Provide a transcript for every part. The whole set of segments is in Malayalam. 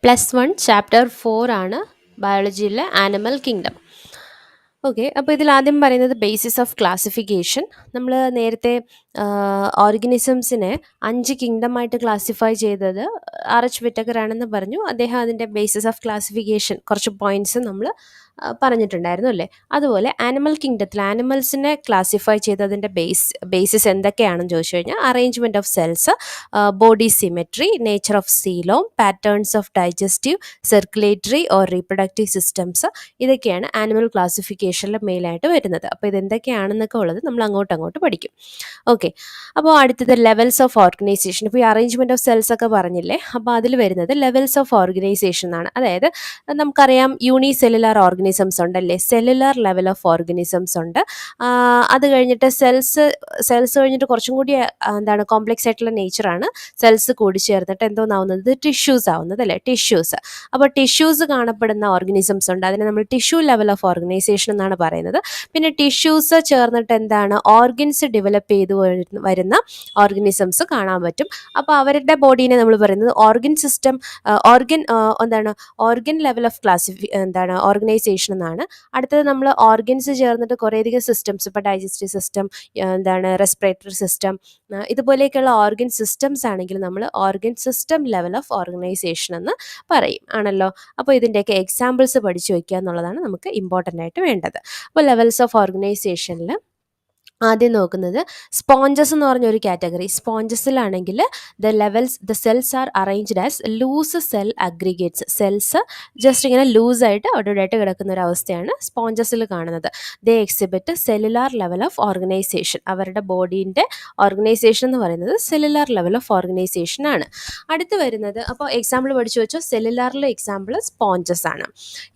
+1 ചാപ്റ്റർ 4 ആണ് ബയോളജിയിലെ ആനിമൽ കിങ്ഡം. ഓക്കെ, അപ്പോൾ ഇതിൽ ആദ്യം പറയുന്നത് ബേസിസ് ഓഫ് ക്ലാസിഫിക്കേഷൻ. നമ്മൾ നേരത്തെ ഓർഗനിസംസിനെ 5 കിങ്ഡമായിട്ട് ക്ലാസിഫൈ ചെയ്തത് RH വിറ്റക്കർ ആണെന്ന് പറഞ്ഞു. അദ്ദേഹം അതിൻ്റെ ബേസിസ് ഓഫ് ക്ലാസിഫിക്കേഷൻ കുറച്ച് പോയിന്റ്സ് നമ്മൾ പറഞ്ഞിട്ടുണ്ടായിരുന്നു അല്ലേ. അതുപോലെ ആനിമൽ കിങ്ഡത്തിൽ ആനിമൽസിനെ ക്ലാസിഫൈ ചെയ്തതിൻ്റെ ബേസിസ് എന്തൊക്കെയാണെന്ന് ചോദിച്ചു കഴിഞ്ഞാൽ arrangement of cells, body symmetry, nature of coelom, patterns of digestive, circulatory or reproductive systems, ഇതൊക്കെയാണ് ആനിമൽ ക്ലാസിഫിക്കേഷനിൽ മെയിനായിട്ട് വരുന്നത്. അപ്പോൾ ഇതെന്തൊക്കെയാണെന്നൊക്കെ ഉള്ളത് നമ്മൾ അങ്ങോട്ട് പഠിക്കും. ഓക്കെ, അപ്പോൾ അടുത്തത് ലെവൽസ് ഓഫ് ഓർഗനൈസേഷൻ. ഇപ്പോൾ ഈ അറേഞ്ച്മെൻറ്റ് ഓഫ് സെൽസ് ഒക്കെ പറഞ്ഞില്ലേ, അപ്പോൾ അതിൽ വരുന്നത് ലെവൽസ് ഓഫ് ഓർഗനൈസേഷൻ ആണ്. അതായത് നമുക്കറിയാം യൂണിസെല്ലുലാർ ഓർഗനിസംസ് ഉണ്ടല്ലേ, സെല്ലുലാർ ലെവൽ ഓഫ് ഓർഗനിസംസ് ഉണ്ട്. അത് കഴിഞ്ഞിട്ട് സെൽസ് കഴിഞ്ഞിട്ട് കുറച്ചും കൂടി എന്താണ് കോംപ്ലക്സ് ആയിട്ടുള്ള നേച്ചറാണ്. സെൽസ് കൂടി ചേർന്നിട്ട് എന്തോന്നാവുന്നത്, ടിഷ്യൂസ് ആവുന്നത് അല്ലേ, ടിഷ്യൂസ്. അപ്പോൾ ടിഷ്യൂസ് കാണപ്പെടുന്ന ഓർഗനിസംസ് ഉണ്ട്, അതിനെ നമ്മൾ ടിഷ്യൂ ലെവൽ ഓഫ് ഓർഗനൈസേഷൻ എന്നാണ് പറയുന്നത്. പിന്നെ ടിഷ്യൂസ് ചേർന്നിട്ട് എന്താണ് ഓർഗൻസ് ഡെവലപ്പ് ചെയ്ത് വരുന്ന ഓർഗനിസംസ് കാണാൻ പറ്റും. അപ്പോൾ അവരുടെ ബോഡീനെ നമ്മൾ പറയുന്നത് organ system, organ level of organisation എന്നാണ്. അടുത്തത് നമ്മൾ ഓർഗൻസ് ചേർന്നിട്ട് കുറേയധികം സിസ്റ്റംസ്, ഇപ്പോൾ ഡൈജസ്റ്റീവ് സിസ്റ്റം, റെസ്പിറേറ്ററി സിസ്റ്റം, ഇതുപോലെയൊക്കെയുള്ള ഓർഗൻ സിസ്റ്റംസ് ആണെങ്കിൽ നമ്മൾ organ system level of organisation എന്ന് പറയും ആണല്ലോ. അപ്പോൾ ഇതിൻ്റെയൊക്കെ എക്സാമ്പിൾസ് പഠിച്ചു വയ്ക്കുക എന്നുള്ളതാണ് നമുക്ക് ഇമ്പോർട്ടൻ്റ് ആയിട്ട് വേണ്ടത്. അപ്പോൾ ലെവൽസ് ഓഫ് ഓർഗനൈസേഷനിൽ ആദ്യം നോക്കുന്നത് സ്പോഞ്ചസ് എന്ന് പറഞ്ഞൊരു കാറ്റഗറി. സ്പോഞ്ചസിലാണെങ്കിൽ the cells are arranged as loose cell aggregates. Cells just ഇങ്ങനെ ലൂസായിട്ട് അവിടെ കിടക്കുന്ന ഒരു അവസ്ഥയാണ് സ്പോഞ്ചസിൽ കാണുന്നത്. They exhibit cellular level of organisation. അവരുടെ ബോഡീൻ്റെ ഓർഗനൈസേഷൻ എന്ന് പറയുന്നത് സെല്ലുലാർ ലെവൽ ഓഫ് ഓർഗനൈസേഷൻ ആണ്. അടുത്ത് വരുന്നത്, അപ്പോൾ എക്സാമ്പിൾ പഠിച്ചു വെച്ചോ, സെല്ലുലാറിലെ എക്സാമ്പിൾ സ്പോഞ്ചസ് ആണ്.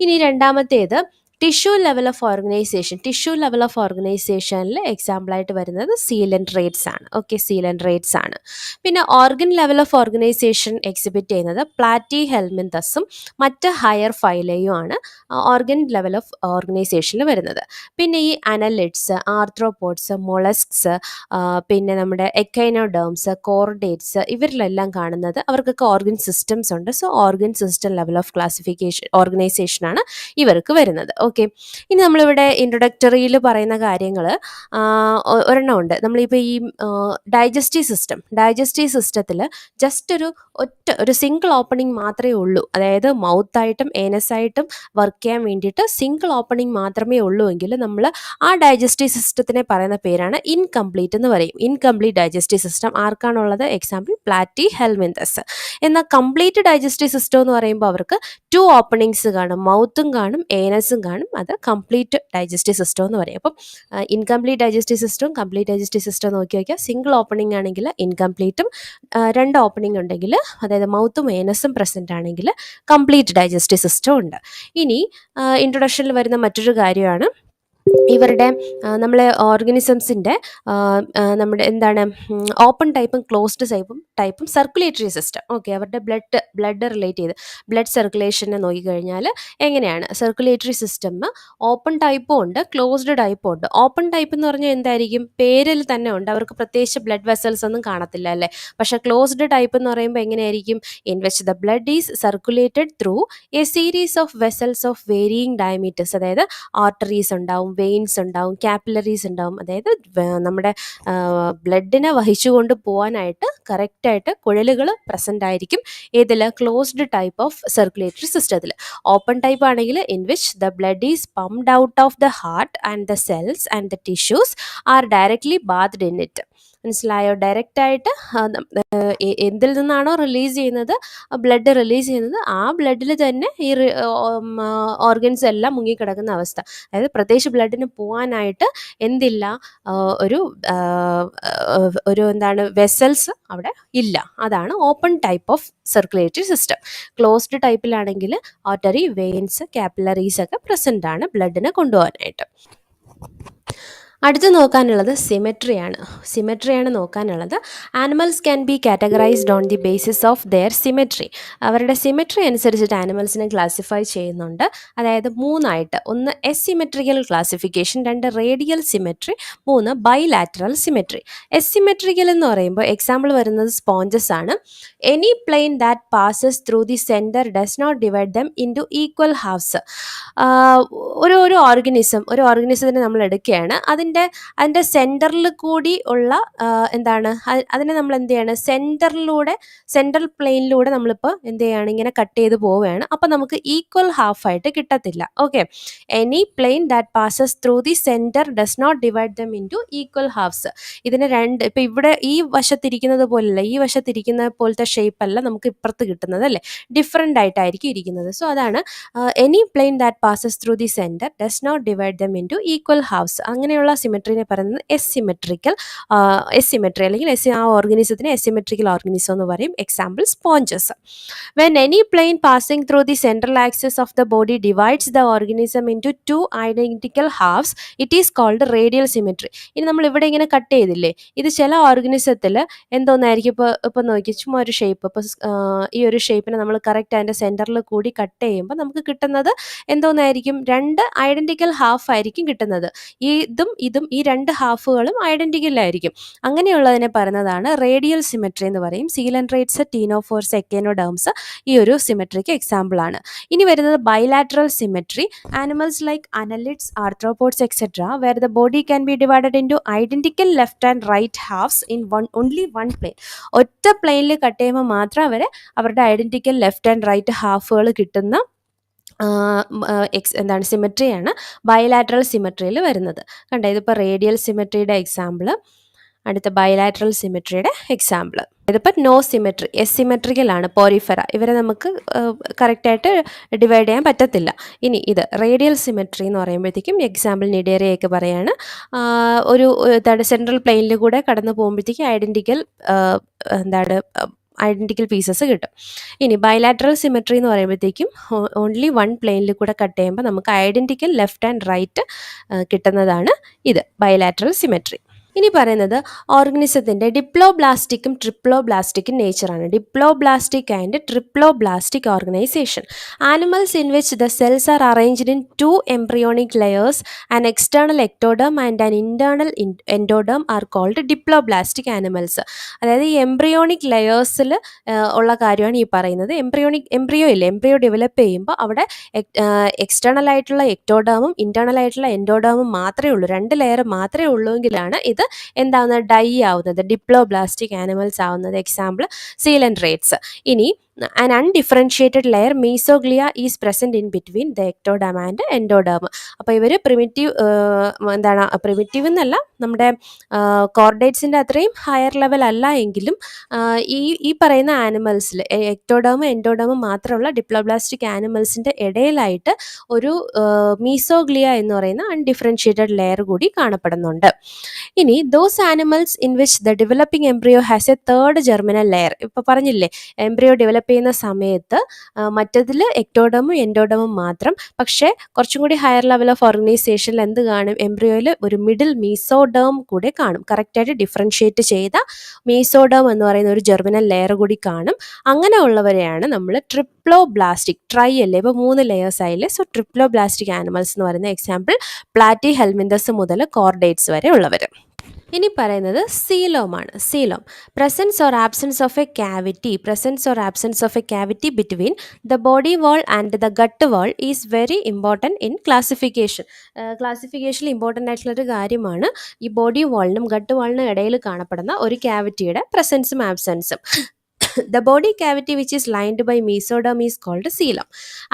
ഇനി രണ്ടാമത്തേത് tissue level of organisation. Tissue level of ഓർഗനൈസേഷനിൽ എക്സാമ്പിളായിട്ട് വരുന്നത് സീലൻഡ്രേറ്റ്സ് ആണ്. ഓക്കെ, സീലൻഡ്രേറ്റ്സ് ആണ്. പിന്നെ organ level of organisation exhibit ചെയ്യുന്നത് പ്ലാറ്റി ഹെൽമിന്തസും മറ്റ് ഹയർ ഫൈലയും ആണ് ഓർഗൻ ലെവൽ ഓഫ് ഓർഗനൈസേഷനിൽ വരുന്നത്. പിന്നെ ഈ അനലിഡ്സ്, ആർത്രോപോഡ്സ്, മൊളസ്ക്സ്, പിന്നെ നമ്മുടെ എക്കൈനോഡേംസ്, കോർഡേറ്റ്സ്, ഇവരിലെല്ലാം കാണുന്നത് അവർക്കൊക്കെ ഓർഗൻ സിസ്റ്റംസ് ഉണ്ട്. So organ system level of ഓർഗനൈസേഷനാണ് ഇവർക്ക് വരുന്നത്. ഓക്കെ, ഇനി നമ്മളിവിടെ ഇൻട്രൊഡക്ടറിയിൽ പറയുന്ന കാര്യങ്ങൾ ഒരെണ്ണം ഉണ്ട്. നമ്മളിപ്പോൾ ഈ ഡൈജസ്റ്റീവ് സിസ്റ്റത്തിൽ ജസ്റ്റ് ഒരു സിംഗിൾ ഓപ്പണിംഗ് മാത്രമേ ഉള്ളൂ. അതായത് മൗത്തായിട്ടും ഏനസായിട്ടും വർക്ക് ചെയ്യാൻ വേണ്ടിയിട്ട് സിംഗിൾ ഓപ്പണിംഗ് മാത്രമേ ഉള്ളൂ എങ്കിൽ നമ്മൾ ആ ഡൈജസ്റ്റീവ് സിസ്റ്റത്തിനെ പറയുന്ന പേരാണ് ഇൻകംപ്ലീറ്റ് എന്ന് പറയും. ഇൻകംപ്ലീറ്റ് ഡൈജസ്റ്റീവ് സിസ്റ്റം ആർക്കാണുള്ളത്? Example Platyhelminthes. എന്നാൽ കംപ്ലീറ്റ് ഡൈജസ്റ്റീവ് സിസ്റ്റം എന്ന് പറയുമ്പോൾ അവർക്ക് 2 ഓപ്പണിങ്സ് കാണും, മൗത്തും കാണും ഏനസും കാണും. അത് കംപ്ലീറ്റ് ഡൈജസ്റ്റീവ് സിസ്റ്റം എന്ന് പറയും. അപ്പം ഇൻകംപ്ലീറ്റ് ഡൈജസ്റ്റീവ് സിസ്റ്റവും കംപ്ലീറ്റ് ഡൈജസ്റ്റീവ് സിസ്റ്റം നോക്കി വയ്ക്കുക. സിംഗിൾ ഓപ്പണിംഗ് ആണെങ്കിൽ ഇൻകംപ്ലീറ്റും, 2 ഓപ്പണിംഗ് ഉണ്ടെങ്കിൽ അതായത് മൗത്തും ഏനസും പ്രസൻ്റ് ആണെങ്കിൽ കംപ്ലീറ്റ് ഡൈജസ്റ്റീവ് സിസ്റ്റം ഉണ്ട്. ഇനി ഇൻട്രൊഡക്ഷനിൽ വരുന്ന മറ്റൊരു കാര്യമാണ് ഇവരുടെ നമ്മളെ ഓർഗനിസംസിൻ്റെ നമ്മുടെ ഓപ്പൺ ടൈപ്പും ക്ലോസ്ഡ് ടൈപ്പും സർക്കുലേറ്ററി സിസ്റ്റം. ഓക്കെ, അവരുടെ ബ്ലഡ് റിലേറ്റ് ചെയ്ത് ബ്ലഡ് സർക്കുലേഷനെ നോക്കിക്കഴിഞ്ഞാൽ എങ്ങനെയാണ് സർക്കുലേറ്ററി സിസ്റ്റം ഓപ്പൺ ടൈപ്പും ഉണ്ട്, ക്ലോസ്ഡ് ടൈപ്പും ഉണ്ട്. ഓപ്പൺ ടൈപ്പ് എന്ന് പറഞ്ഞാൽ എന്തായിരിക്കും? പേരിൽ തന്നെ ഉണ്ട്, അവർക്ക് പ്രത്യേകിച്ച് ബ്ലഡ് വെസൽസ് ഒന്നും കാണത്തില്ല അല്ലേ. പക്ഷേ ക്ലോസ്ഡ് ടൈപ്പ് എന്ന് പറയുമ്പോൾ എങ്ങനെയായിരിക്കും? In which the blood is circulated through A series of vessels of varying diameters. അതായത് ആർട്ടറീസ് ഉണ്ടാവും, വെയിൻസ് ഉണ്ടാവും, കാപ്പിലറീസ് ഉണ്ടാവും. അതായത് നമ്മുടെ ബ്ലഡിനെ വഹിച്ചുകൊണ്ട് പോകാനായിട്ട് കറക്റ്റായിട്ട് കുഴലുകൾ പ്രസൻ്റ് ആയിരിക്കും. ഏതിൽ? ക്ലോസ്ഡ് ടൈപ്പ് ഓഫ് സർക്കുലേറ്ററി സിസ്റ്റത്തിൽ. ഓപ്പൺ ടൈപ്പ് ആണെങ്കിൽ in which the blood is pumped out of the heart and the cells and the tissues are directly bathed in it. മനസ്സിലായോ? ഡയറക്റ്റായിട്ട് എന്തിൽ നിന്നാണോ റിലീസ് ചെയ്യുന്നത്, ബ്ലഡ് റിലീസ് ചെയ്യുന്നത്, ആ ബ്ലഡിൽ തന്നെ ഈ ഓർഗൻസ് എല്ലാം മുങ്ങിക്കിടക്കുന്ന അവസ്ഥ. അതായത് പ്രത്യേകിച്ച് ബ്ലഡിന് പോകാനായിട്ട് എന്തില്ല, ഒരു വെസൽസ് അവിടെ ഇല്ല. അതാണ് open type of circulatory system. Closed ടൈപ്പിലാണെങ്കിൽ ആർട്ടറി, വെയിൻസ്, കാപ്പിലറീസ് ഒക്കെ പ്രസൻ്റ് ആണ് ബ്ലഡിനെ കൊണ്ടുപോകാനായിട്ട്. അടുത്ത് നോക്കാനുള്ളത് സിമെട്രിയാണ്. സിമെട്രിയാണ് നോക്കാനുള്ളത്. Animals can be categorised on the basis of their symmetry. അവരുടെ സിമെട്രി അനുസരിച്ചിട്ട് ആനിമൽസിനെ ക്ലാസിഫൈ ചെയ്യുന്നുണ്ട്. അതായത് മൂന്നായിട്ട്: ഒന്ന് എസിമെട്രിക്കൽ ക്ലാസിഫിക്കേഷൻ, രണ്ട് റേഡിയൽ സിമെട്രി, മൂന്ന് ബൈലാറ്ററൽ സിമെട്രി. എസിമെട്രിക്കൽ എന്ന് പറയുമ്പോൾ എക്സാമ്പിൾ വരുന്നത് സ്പോഞ്ചസ് ആണ്. Any plane that passes through the centre does not divide them into equal halves. ഒരു ഓർഗനിസത്തിനെ നമ്മൾ എടുക്കുകയാണ്, അതിൻ്റെ സെൻറ്ററിൽ കൂടി ഉള്ള എന്താണ് അതിനെ നമ്മൾ എന്ത് ചെയ്യാണ്, സെൻട്രൽ പ്ലെയിനിലൂടെ നമ്മളിപ്പോൾ എന്ത് ചെയ്യുകയാണ്, ഇങ്ങനെ കട്ട് ചെയ്ത് പോവുകയാണ്. അപ്പോൾ നമുക്ക് ഈക്വൽ ഹാഫായിട്ട് കിട്ടത്തില്ല. Okay, any plane that passes through the centre does not divide them into equal halves. ഇതിന് രണ്ട്, ഇപ്പം ഇവിടെ ഈ വശത്തിരിക്കുന്നത് പോലല്ല, ഈ വശത്തിരിക്കുന്ന പോലത്തെ ഷേപ്പ് അല്ല നമുക്ക് ഇപ്പുറത്ത് കിട്ടുന്നത്, അല്ലേ? ഡിഫറെൻ്റ് ആയിട്ടായിരിക്കും ഇരിക്കുന്നത്. സോ അതാണ് any plane that passes through the centre does not divide them into equal halves. അങ്ങനെയുള്ള സിമെട്രിനെ പറയുന്നത് എസിമെട്രിക്കൽ അല്ലെങ്കിൽ ആ ഓർഗനിസത്തിന് എസിമെട്രിക്കൽ ഓർഗനിസം എന്ന് പറയും. Example sponges. When any plane passing through the central axis of the body divides the organism into two identical halves, it is called radial symmetry. ഇനി നമ്മൾ ഇവിടെ ഇങ്ങനെ കട്ട് ചെയ്തില്ലേ, ഇത് ചില ഓർഗനിസത്തിൽ എന്തോന്നായിരിക്കും, ഇപ്പോൾ നോക്കി ചുമ്മാ ഒരു ഷേപ്പ്, ഇപ്പോൾ ഈ ഒരു ഷേപ്പിനെ നമ്മൾ കറക്റ്റ് അതിൻ്റെ സെൻറ്ററിൽ കൂടി കട്ട് ചെയ്യുമ്പോൾ നമുക്ക് കിട്ടുന്നത് എന്തോന്നായിരിക്കും, രണ്ട് ഐഡന്റിക്കൽ ഹാഫ് ആയിരിക്കും കിട്ടുന്നത്. ഇതും ഈ രണ്ട് ഹാഫുകളും ഐഡന്റിക്കൽ ആയിരിക്കും. അങ്ങനെയുള്ളതിനെ പറയുന്നതാണ് റേഡിയൽ സിമെട്രി എന്ന് പറയും. സീലൻഡ്രേറ്റ്സ്, ടീനോഫോർസ്, എക്കനോഡേംസ് ഈ ഒരു സിമെട്രിക്ക് എക്സാമ്പിൾ ആണ്. ഇനി വരുന്നത് bilateral symmetry. Animals like annelids, arthropods etcetera where the body can be divided into identical left and right halves in only one plane. ഒറ്റ പ്ലെയിനിൽ കട്ട് ചെയ്യുമ്പോൾ മാത്രം അവരുടെ ഐഡന്റിക്കൽ ലെഫ്റ്റ് ആൻഡ് റൈറ്റ് ഹാഫുകൾ കിട്ടുന്ന എന്താണ് സിമെട്രിയാണ് ബൈലാറ്ററൽ സിമെട്രിയിൽ വരുന്നത്. കണ്ടോ, ഇതിപ്പോൾ റേഡിയൽ സിമെട്രിയുടെ എക്സാമ്പിൾ, അടുത്ത ബൈലാറ്ററൽ സിമെട്രിയുടെ എക്സാമ്പിൾ. ഇതിപ്പോൾ നോ സിമെട്രി, എസിമെട്രിക്കൽ ആണ്, പോരിഫെറ. ഇവരെ നമുക്ക് കറക്റ്റായിട്ട് ഡിവൈഡ് ചെയ്യാൻ പറ്റത്തില്ല. ഇനി ഇത് റേഡിയൽ സിമെട്രി എന്ന് പറയുമ്പോഴത്തേക്കും എക്സാമ്പിൾ നിഡേറിയയൊക്കെ പറയാണ്. സെൻട്രൽ പ്ലെയിനിൽ കൂടെ കടന്നു പോകുമ്പോഴത്തേക്കും ഐഡന്റിക്കൽ പീസസ് കിട്ടും. ഇനി ബൈലാറ്ററൽ സിമെട്രി എന്ന് പറയുമ്പോഴത്തേക്കും ഓൺലി വൺ പ്ലെയിനിൽ കൂടെ കട്ട് ചെയ്യുമ്പോൾ നമുക്ക് ഐഡന്റിക്കൽ ലെഫ്റ്റ് ആൻഡ് റൈറ്റ് കിട്ടുന്നതാണ് ഇത് ബൈലാറ്ററൽ സിമെട്രി. ഇനി പറയുന്നത് ഓർഗനിസത്തിൻ്റെ ഡിപ്ലോബ്ലാസ്റ്റിക്കും ട്രിപ്ലോബ്ലാസ്റ്റിക്കും നേച്ചറാണ്. Diploblastic and triploblastic organisation. Animals in which the cells are arranged in two embryonic layers, an external ectoderm and an internal endoderm are called diploblastic animals. അതായത് ഈ എംബ്രിയോണിക് ലെയേഴ്സിൽ ഉള്ള കാര്യമാണ് ഈ പറയുന്നത്. എംബ്രിയോ ഡെവലപ്പ് ചെയ്യുമ്പോൾ അവിടെ എക്സ്റ്റേണൽ ആയിട്ടുള്ള എക്ടോഡേമും ഇന്റേണൽ ആയിട്ടുള്ള എൻഡോഡേമും മാത്രമേ ഉള്ളൂ, രണ്ട് ലെയർ മാത്രമേ ഉള്ളൂ എങ്കിലാണ് ഇത് എന്താവുന്നത്, ഡൈ ആവുന്നത്, ഡിപ്ലോബ്ലാസ്റ്റിക് ആനിമൽസ് ആവുന്നത്. Example coelenterates. ഇനി an undifferentiated layer mesoglea is present in between the ectoderm and endoderm. അപ്പോൾ ഇവർ പ്രിമിറ്റീവ് എന്നല്ല, നമ്മുടെ കോർഡേറ്റ്സിൻ്റെ അത്രയും ഹയർ ലെവൽ അല്ല എങ്കിലും ഈ പറയുന്ന ആനിമൽസിൽ എക്ടോഡേമും എൻഡോഡേമും മാത്രമുള്ള ഡിപ്ലോബ്ലാസ്റ്റിക് ആനിമൽസിൻ്റെ ഇടയിലായിട്ട് ഒരു മീസോഗ്ലിയ എന്ന് പറയുന്ന അൺഡിഫറൻഷിയേറ്റഡ് ലെയർ കൂടി കാണപ്പെടുന്നുണ്ട്. ഇനി those animals in which the developing embryo has A third germinal layer. ഇപ്പോൾ പറഞ്ഞില്ലേ, എംബ്രിയോ ഡെവലപ്പ് ചെയ്യുന്ന സമയത്ത് മറ്റതിൽ എക്ടോഡേമും എൻഡോഡേമും മാത്രം, പക്ഷേ കുറച്ചും കൂടി ഹയർ ലെവൽ ഓഫ് ഓർഗനൈസേഷനിൽ എന്ത് കാണും, എംബ്രിയോയിൽ ഒരു മിഡിൽ മീസോഡേം കൂടെ കാണും. കറക്റ്റായിട്ട് ഡിഫറൻഷിയേറ്റ് ചെയ്ത മീസോഡേം എന്ന് പറയുന്ന ഒരു ജെർമിനൽ ലെയർ കൂടി കാണും. അങ്ങനെ ഉള്ളവരെയാണ് നമ്മൾ ട്രിപ്ലോബ്ലാസ്റ്റിക്, ട്രൈ അല്ലേ, ഇപ്പോൾ 3 ലെയേഴ്സ് ആയില്ലേ, സോ ട്രിപ്ലോബ്ലാസ്റ്റിക് ആനിമൽസ് എന്ന് പറയുന്ന എക്സാമ്പിൾ പ്ലാറ്റി ഹെൽമിന്തസ് മുതൽ കോർഡേറ്റ്സ് വരെ ഉള്ളവർ. ഇനി പറയുന്നത് സീലോമാണ്. Coelom, presence or absence of a cavity between the body wall and the gut wall is very important in classification. ക്ലാസിഫിക്കേഷനിൽ ഇമ്പോർട്ടൻ്റ് ആയിട്ടുള്ളൊരു കാര്യമാണ് ഈ ബോഡി വാളിനും ഗട്ട് വാളിനും ഇടയിൽ കാണപ്പെടുന്ന ഒരു ക്യാവിറ്റിയുടെ പ്രസൻസും ആബ്സെൻസും. The body cavity which is lined by mesoderm is called coelom.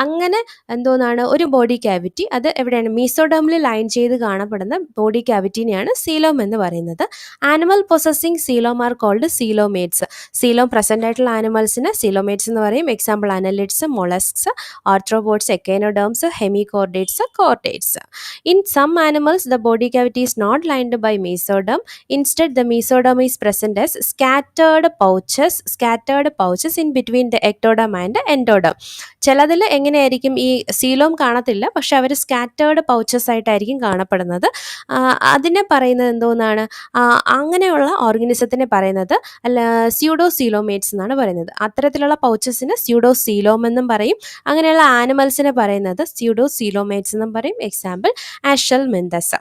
അങ്ങനെ എന്തോന്നാണ്, ഒരു ബോഡി ക്യാവിറ്റി അത് എവിടെയാണ്, മീസോഡേമിൽ ലൈൻ ചെയ്ത് കാണപ്പെടുന്ന ബോഡി ക്യാവിറ്റിനെയാണ് സീലോം എന്ന് പറയുന്നത്. Animal possessing coelom are called coelomates. Coelom present ആയിട്ടുള്ള ആനിമൽസിന് സീലോമേറ്റ്സ് എന്ന് പറയും. Example annelids, molluscs, arthropods, echinoderms, hemichordates, chordates. In some animals the body cavity is not lined by mesoderm. Instead the mesoderm is present as scattered scattered pouches in between the ectoderm and endoderm. ചിലതിൽ എങ്ങനെയായിരിക്കും ഈ സീലോം കാണത്തില്ല, പക്ഷെ അവർ സ്കാറ്റേർഡ് പൗച്ചസ് ആയിട്ടായിരിക്കും കാണപ്പെടുന്നത്. അതിനെ പറയുന്നത് എന്തോന്നാണ്, അങ്ങനെയുള്ള ഓർഗാനിസത്തിനെ പറയുന്നത് അല്ല സ്യൂഡോ സീലോമേറ്റ്സ് എന്നാണ് പറയുന്നത്. അത്തരത്തിലുള്ള പൗച്ചസിന് സ്യൂഡോ സീലോം എന്നും പറയും. അങ്ങനെയുള്ള ആനിമൽസിനെ പറയുന്നത് സ്യൂഡോ സീലോമേറ്റ്സ് എന്നും പറയും. Example Aschelminthes.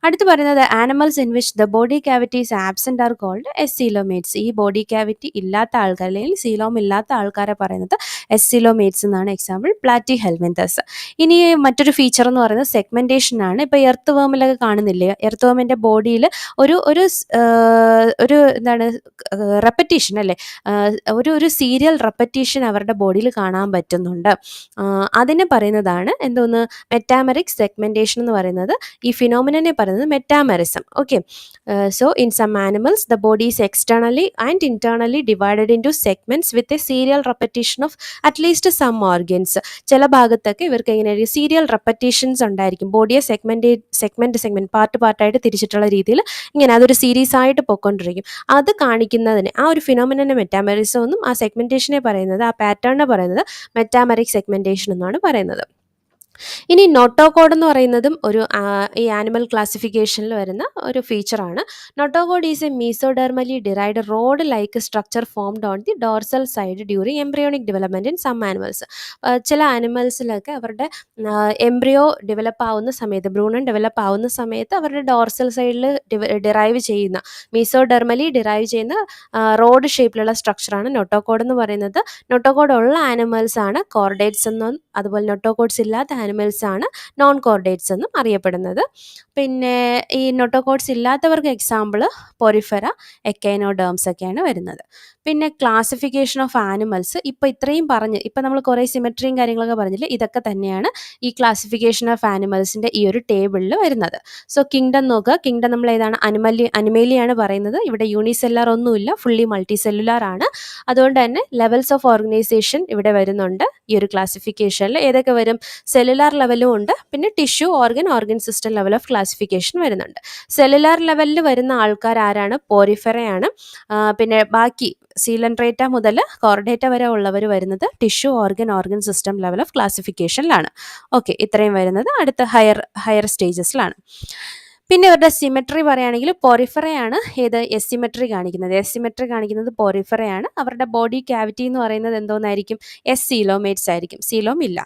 അടുത്ത് പറയുന്നത് animals in which the body cavity is absent are called acoelomates. ഈ ബോഡി ക്യാവിറ്റി ഇല്ലാത്ത ആൾക്കാർ അല്ലെങ്കിൽ സീലോം ഇല്ലാത്ത ആൾക്കാരെ പറയുന്നത് എസ്സിലോമേറ്റ്സ് എന്നാണ്. Example platy helminthes. ഇനി മറ്റൊരു ഫീച്ചർ എന്ന് പറയുന്നത് സെഗ്മെന്റേഷൻ ആണ്. ഇപ്പോൾ എർത്ത് വേമിലൊക്കെ കാണുന്നില്ലേ, എർത്ത് വേമിൻ്റെ ബോഡിയിൽ ഒരു ഒരു ഒരു എന്താണ് റെപ്പറ്റീഷൻ അല്ലേ, ഒരു സീരിയൽ റെപ്പറ്റീഷൻ അവരുടെ ബോഡിയിൽ കാണാൻ പറ്റുന്നുണ്ട്. അതിനെ പറയുന്നതാണ് എന്തോന്ന്, മെറ്റാമെറിക് സെഗ്മെന്റേഷൻ എന്ന് പറയുന്നത്. ഈ ഫിനോമിനെ പറയുന്നത് metamerism. Okay, so in some animals the body is externally and internally divided into segments with a serial repetition of at least some organs. ചില ഭാഗത്തൊക്കെ ഇവർക്ക് എങ്ങനെ സീരിയൽ റെപ്പറ്റീഷൻസ് ഉണ്ടായിരിക്കും. ബോഡിയെ സെഗ്മെന്റ് പാർട്ടായിട്ട് തിരിച്ചിട്ടുള്ള രീതിയിൽ ഇങ്ങനെ അതൊരു സീരീസ് ആയിട്ട് പൊയ്ക്കൊണ്ടിരിക്കും. അത് കാണിക്കുന്നതിന് ആ ഒരു ഫിനോമിനെ മെറ്റാമെറിസം എന്നും ആ സെഗ്മെന്റേഷനെ പറയുന്നത്, ആ പാറ്റേണിനെ പറയുന്നത് മെറ്റാമെറിക് സെഗ്മെന്റേഷൻ എന്നാണ് പറയുന്നത്. ഇനി നോട്ടോകോഡ് എന്ന് പറയുന്നതും ഒരു ഈ ആനിമൽ ക്ലാസിഫിക്കേഷനിൽ വരുന്ന ഒരു ഫീച്ചറാണ്. Notochord is a mesodermally derived rod like structure formed on the dorsal side during embryonic development in some animals. ചില ആനിമൽസിലൊക്കെ അവരുടെ എംബ്രിയോ ഡെവലപ്പ് ആവുന്ന സമയത്ത്, ഭ്രൂണം ഡെവലപ്പ് ആവുന്ന സമയത്ത് അവരുടെ ഡോർസൽ സൈഡിൽ ഡിറൈവ് ചെയ്യുന്ന, മീസോഡെർമലി ഡിറൈവ് ചെയ്യുന്ന റോഡ് ഷേപ്പിലുള്ള സ്ട്രക്ചറാണ് നോട്ടോകോഡ് എന്ന് പറയുന്നത്. നോട്ടോകോഡ് ഉള്ള ആനിമൽസ് ആണ് കോർഡേറ്റ്സ് എന്നും, അതുപോലെ നോട്ടോകോഡ്സ് ഇല്ലാത്ത ആനിമൽസ് ആണ് നോൺ കോർഡേറ്റ്സ് എന്നും അറിയപ്പെടുന്നത്. പിന്നെ ഈ നോട്ടോകോഡ്സ് ഇല്ലാത്തവർക്ക് എക്സാമ്പിൾ പോരിഫെറ, എക്കൈനോഡേംസ് ഒക്കെയാണ് വരുന്നത്. പിന്നെ ക്ലാസിഫിക്കേഷൻ ഓഫ് ആനിമൽസ്, ഇപ്പോൾ ഇത്രയും പറഞ്ഞ്, ഇപ്പം നമ്മൾ കുറേ സിമെട്രിയും കാര്യങ്ങളൊക്കെ പറഞ്ഞില്ലേ, ഇതൊക്കെ തന്നെയാണ് ഈ ക്ലാസിഫിക്കേഷൻ ഓഫ് ആനിമൽസിൻ്റെ ഈ ഒരു ടേബിളിൽ വരുന്നത്. സോ കിങ്ഡം നോക്കുക, കിങ്ഡം നമ്മൾ ഏതാണ്, അനിമേലിയാണ് പറയുന്നത്. ഇവിടെ യൂണിസെല്ലുലാർ ഒന്നുമില്ല, ഫുള്ളി മൾട്ടി സെല്ലുലാർ ആണ്. അതുകൊണ്ട് തന്നെ ലെവൽസ് ഓഫ് ഓർഗനൈസേഷൻ ഇവിടെ വരുന്നുണ്ട്. ഈ ഒരു ക്ലാസിഫിക്കേഷനിൽ ഏതൊക്കെ വരും, സെല്ലുലാർ ലെവലും ഉണ്ട്, പിന്നെ tissue, organ system level of classification വരുന്നുണ്ട്. സെല്ലുലാർ ലെവലിൽ വരുന്ന ആൾക്കാർ ആരാണ്, പോരിഫെറയാണ്. പിന്നെ ബാക്കി സീലൻട്രേറ്റ മുതൽ കോർഡേറ്റ വരെ ഉള്ളവർ വരുന്നത് tissue, organ system level of ക്ലാസിഫിക്കേഷനിലാണ്. ഓക്കെ, ഇത്രയും വരുന്നത് അടുത്ത ഹയർ സ്റ്റേജസിലാണ്. പിന്നെ ഇവരുടെ സിമെട്രി പറയുകയാണെങ്കിൽ പോറിഫെറയാണ് എസിമെട്രി കാണിക്കുന്നത് പോറിഫെറയാണ്. അവരുടെ ബോഡി ക്യാവിറ്റി എന്ന് പറയുന്നത് എന്തോന്നായിരിക്കും, സീലോമേറ്റ്സ് ആയിരിക്കും, സീലോം ഇല്ല.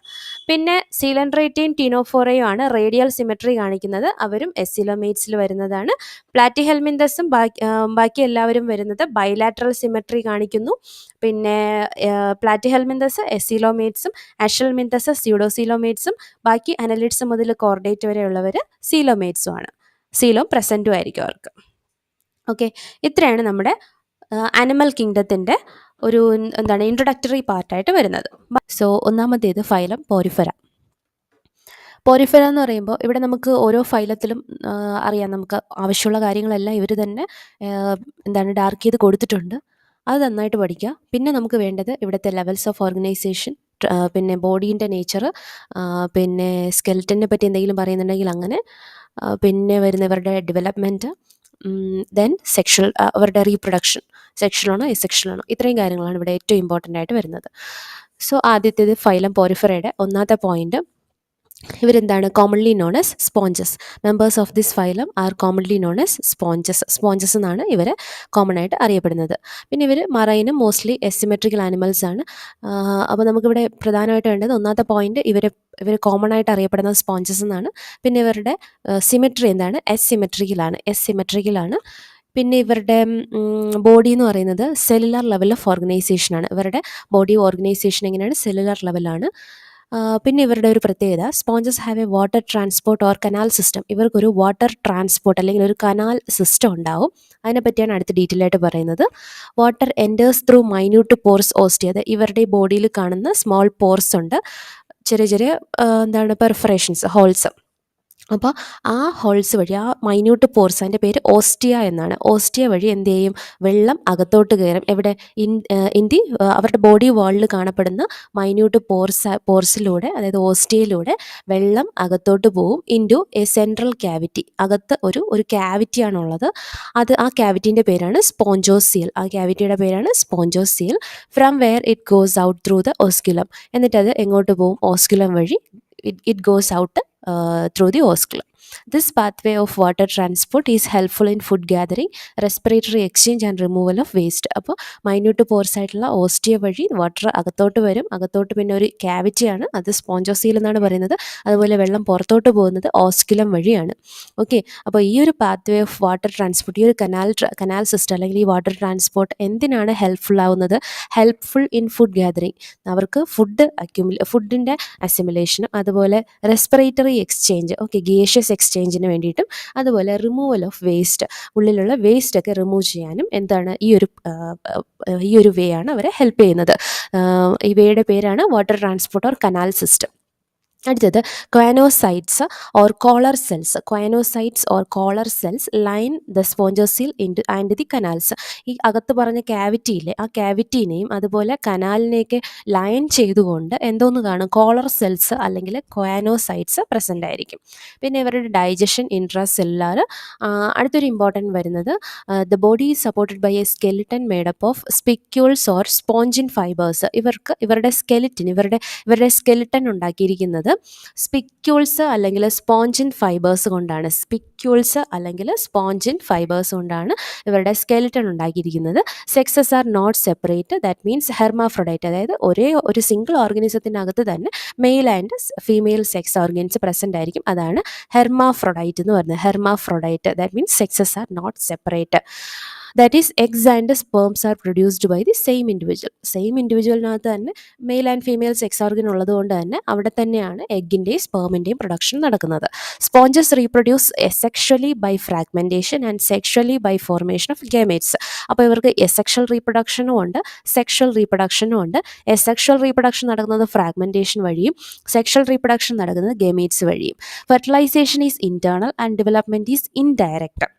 പിന്നെ സീലൻട്രേറ്റയും ടിനോഫോറയും ആണ് റേഡിയൽ സിമെട്രി കാണിക്കുന്നത്, അവരും എസിലോമേറ്റ്സിൽ വരുന്നതാണ്. പ്ലാറ്റിഹെൽമിന്തസും ബാക്കി എല്ലാവരും വരുന്നത് ബൈലാറ്ററൽ സിമെട്രി കാണിക്കുന്നു. പിന്നെ പ്ലാറ്റിഹെൽമിന്തസ് എസിലോമേറ്റ്സും, ആഷൽമിന്തസ് സ്യൂഡോസീലോമേറ്റ്സും, ബാക്കി അനലിഡ്സ് മുതൽ കോർഡേറ്റ് വരെയുള്ളവർ സീലോമേറ്റ്സും ആണ്. സീലോം പ്രസൻറ്റും ആയിരിക്കും അവർക്ക്. ഓക്കെ, ഇത്രയാണ് നമ്മുടെ ആനിമൽ കിങ്ഡത്തിൻ്റെ ഒരു എന്താണ് ഇൻട്രൊഡക്ടറി പാർട്ടായിട്ട് വരുന്നത്. സോ ഒന്നാമത്തേത് ഫൈലം പോരിഫെറ. പോരിഫെറ എന്ന് പറയുമ്പോൾ ഇവിടെ നമുക്ക് ഓരോ ഫൈലത്തിലും അറിയാം, നമുക്ക് ആവശ്യമുള്ള കാര്യങ്ങളെല്ലാം ഇവർ തന്നെ എന്താണ് ഡാർക്ക് ചെയ്ത് കൊടുത്തിട്ടുണ്ട്. അത് നന്നായിട്ട് പഠിക്കുക. പിന്നെ നമുക്ക് വേണ്ടത് ഇവിടുത്തെ ലെവൽസ് ഓഫ് ഓർഗനൈസേഷൻ, പിന്നെ ബോഡീൻ്റെ നേച്ചർ, പിന്നെ സ്കെൽറ്റനെ പറ്റി എന്തെങ്കിലും പറയുന്നുണ്ടെങ്കിൽ അങ്ങനെ, പിന്നെ വരുന്നവരുടെ ഡെവലപ്മെൻറ്റ്, ദെൻ സെക്ഷൽ, അവരുടെ റീപ്രൊഡക്ഷൻ, സെക്ഷലാണോ എസെക്ഷലാണോ, ഇത്രയും കാര്യങ്ങളാണ് ഇവിടെ ഏറ്റവും ഇമ്പോർട്ടൻ്റ് ആയിട്ട് വരുന്നത്. സോ ആദ്യത്തേത് ഫൈലം പോരിഫെറയുടെ ഒന്നാമത്തെ പോയിന്റ്, ഇവരെന്താണ് commonly known as sponges. Members of this phylum are commonly known as sponges എന്നാണ് ഇവർ കോമൺ ആയിട്ട് അറിയപ്പെടുന്നത്. പിന്നെ ഇവർ മറൈനും മോസ്റ്റ്ലി എസിമെട്രിക്കൽ ആനിമൽസ് ആണ്. അപ്പോൾ നമുക്കിവിടെ പ്രധാനമായിട്ട് വേണ്ടത് ഒന്നാമത്തെ പോയിന്റ്, ഇവർ കോമൺ ആയിട്ട് അറിയപ്പെടുന്ന സ്പോഞ്ചസ് എന്നാണ്. പിന്നെ ഇവരുടെ സിമെട്രി എന്താണ്, എസിമെട്രിക്കലാണ്. പിന്നെ ഇവരുടെ ബോഡി എന്ന് പറയുന്നത് സെല്ലുലാർ ലെവൽ ഓഫ് ഓർഗനൈസേഷനാണ്. ഇവരുടെ ബോഡി ഓർഗനൈസേഷൻ എങ്ങനെയാണ്, സെല്ലുലാർ ലെവലാണ്. പിന്നെ ഇവരുടെ ഒരു പ്രത്യേകത, sponges have A water transport or canal system. ഇവർക്കൊരു വാട്ടർ ട്രാൻസ്പോർട്ട് അല്ലെങ്കിൽ ഒരു കനാൽ സിസ്റ്റം ഉണ്ടാവും. അതിനെപ്പറ്റിയാണ് അടുത്ത ഡീറ്റെയിൽ ആയിട്ട് പറയുന്നത്. Water enters through minute pores ostia. അത് ഇവരുടെ ബോഡിയിൽ കാണുന്ന സ്മോൾ പോർസ് ഉണ്ട്, ചെറിയ ചെറിയ എന്താണ് പെർഫറേഷൻസ്, ഹോൾസ്. അപ്പോൾ ആ ഹോൾസ് വഴി ആ മൈന്യൂട്ട് പോർസ്, അതിൻ്റെ പേര് ഓസ്റ്റിയ എന്നാണ്. ഓസ്റ്റിയ വഴി എന്ത് ചെയ്യും? വെള്ളം അകത്തോട്ട് കയറും. എവിടെ? ഇൻ ദി അവരുടെ ബോഡി വാളിൽ കാണപ്പെടുന്ന മൈന്യൂട്ട് പോർസിലൂടെ, അതായത് ഓസ്റ്റിയയിലൂടെ വെള്ളം അകത്തോട്ട് പോവും ഇൻറ്റു എ സെൻട്രൽ ക്യാവിറ്റി. അകത്ത് ഒരു ക്യാവിറ്റിയാണുള്ളത്. ആ ക്യാവിറ്റീൻ്റെ പേരാണ് സ്പോഞ്ചോസിയൽ. ആ ക്യാവിറ്റിയുടെ പേരാണ് spongocoel. From where it goes out through the osculum. എന്നിട്ടത് എങ്ങോട്ട് പോവും? ഓസ്ക്യുലം വഴി it goes out through the osculum. This pathway of water transport is helpful in food gathering, respiratory exchange and removal of waste. അപ്പോൾ മൈന്യൂട്ട് പോർസ് ആയിട്ടുള്ള ഓസ്റ്റിയ വഴി വാട്ടർ അകത്തോട്ട് വരും. അകത്തോട്ട് പിന്നെ ഒരു ക്യാവിറ്റിയാണ്, അത് സ്പോഞ്ചോസീൽ എന്നാണ് പറയുന്നത്. അതുപോലെ വെള്ളം പുറത്തോട്ട് പോകുന്നത് ഓസ്ക്യുലം വഴിയാണ്. ഓക്കെ, അപ്പോൾ ഈ ഒരു പാത്വേ ഓഫ് വാട്ടർ ട്രാൻസ്പോർട്ട്, ഈ ഒരു കനാൽ സിസ്റ്റം അല്ലെങ്കിൽ ഈ വാട്ടർ ട്രാൻസ്പോർട്ട് എന്തിനാണ് ഹെൽപ്ഫുൾ ആവുന്നത്? Helpful in food gathering. അവർക്ക് ഫുഡിൻ്റെ അസിമുലേഷനും അതുപോലെ റെസ്പിറേറ്ററി എക്സ്ചേഞ്ച്, ഓക്കെ, ഗേഷ്യസ് എക്സ്ചേഞ്ചിന് വേണ്ടിയിട്ടും അതുപോലെ റിമൂവൽ ഓഫ് വേസ്റ്റ്, ഉള്ളിലുള്ള വേസ്റ്റ് ഒക്കെ റിമൂവ് ചെയ്യാനും എന്താണ് ഈ ഒരു വേ ആണ് അവരെ ഹെൽപ്പ് ചെയ്യുന്നത്. ഈ വേയുടെ പേരാണ് water transport or canal system. അടുത്തത് choanocytes or collar cells. Choanocytes or collar cells line the spongocoel and the canals. ഈ അകത്ത് പറഞ്ഞ ക്യാവിറ്റിയില്ലേ, ആ ക്യാവിറ്റീനെയും അതുപോലെ കനാലിനെയൊക്കെ ലൈൻ ചെയ്തുകൊണ്ട് എന്തോന്ന് കാണും? കോളർ സെൽസ് അല്ലെങ്കിൽ ക്വാനോസൈറ്റ്സ് പ്രസൻ്റ് ആയിരിക്കും. പിന്നെ ഇവരുടെ ഡൈജഷൻ ഇൻട്രാ സെല്ലുലാർ. അടുത്തൊരു ഇമ്പോർട്ടൻറ്റ് വരുന്നത്, the body is supported by a skeleton made up of spicules or spongin fibres. ഇവരുടെ സ്കെലിറ്റൻ ഉണ്ടാക്കിയിരിക്കുന്നത് സ്പിക്യൂൾസ് അല്ലെങ്കിൽ സ്പോഞ്ചിൻ ഫൈബേഴ്സ് കൊണ്ടാണ്. സ്പിക്യൂൾസ് അല്ലെങ്കിൽ സ്പോഞ്ചിൻ ഫൈബേഴ്സ് കൊണ്ടാണ് ഇവരുടെ സ്കെലിറ്റൺ ഉണ്ടാക്കിയിരിക്കുന്നത്. Sexes are not separate, that means hermaphrodite, അതായത് ഒരു സിംഗിൾ ഓർഗനിസത്തിനകത്ത് തന്നെ male and female sex organs present ആയിരിക്കും. അതാണ് ഹെർമാഫ്രോഡൈറ്റ് എന്ന് പറയുന്നത്. Hermaphrodite, that means sexes are not separate. That is eggs and sperms are produced by the same individual. Same ഇൻഡിവിജ്വലിനകത്ത് തന്നെ male and female sex organ ഉള്ളത് കൊണ്ട് തന്നെ അവിടെ തന്നെയാണ് എഗ്ഗിൻ്റെയും സ്പേമിൻ്റെയും പ്രൊഡക്ഷൻ നടക്കുന്നത്. Sponges reproduce asexually by fragmentation and sexually by formation of gametes. അപ്പോൾ ഇവർക്ക് എസെക്ഷൽ റീപ്രൊഡക്ഷനും ഉണ്ട്, സെക്ഷൽ റീപ്രൊഡക്ഷനും ഉണ്ട്. എസെക്ഷൽ റീപ്രൊഡക്ഷൻ നടക്കുന്നത് ഫ്രാഗ്മെൻറ്റേഷൻ വഴിയും സെക്ഷൽ റീപ്രൊഡക്ഷൻ നടക്കുന്നത് ഗേമേറ്റ്സ് വഴിയും. Fertilisation is internal and development is indirect.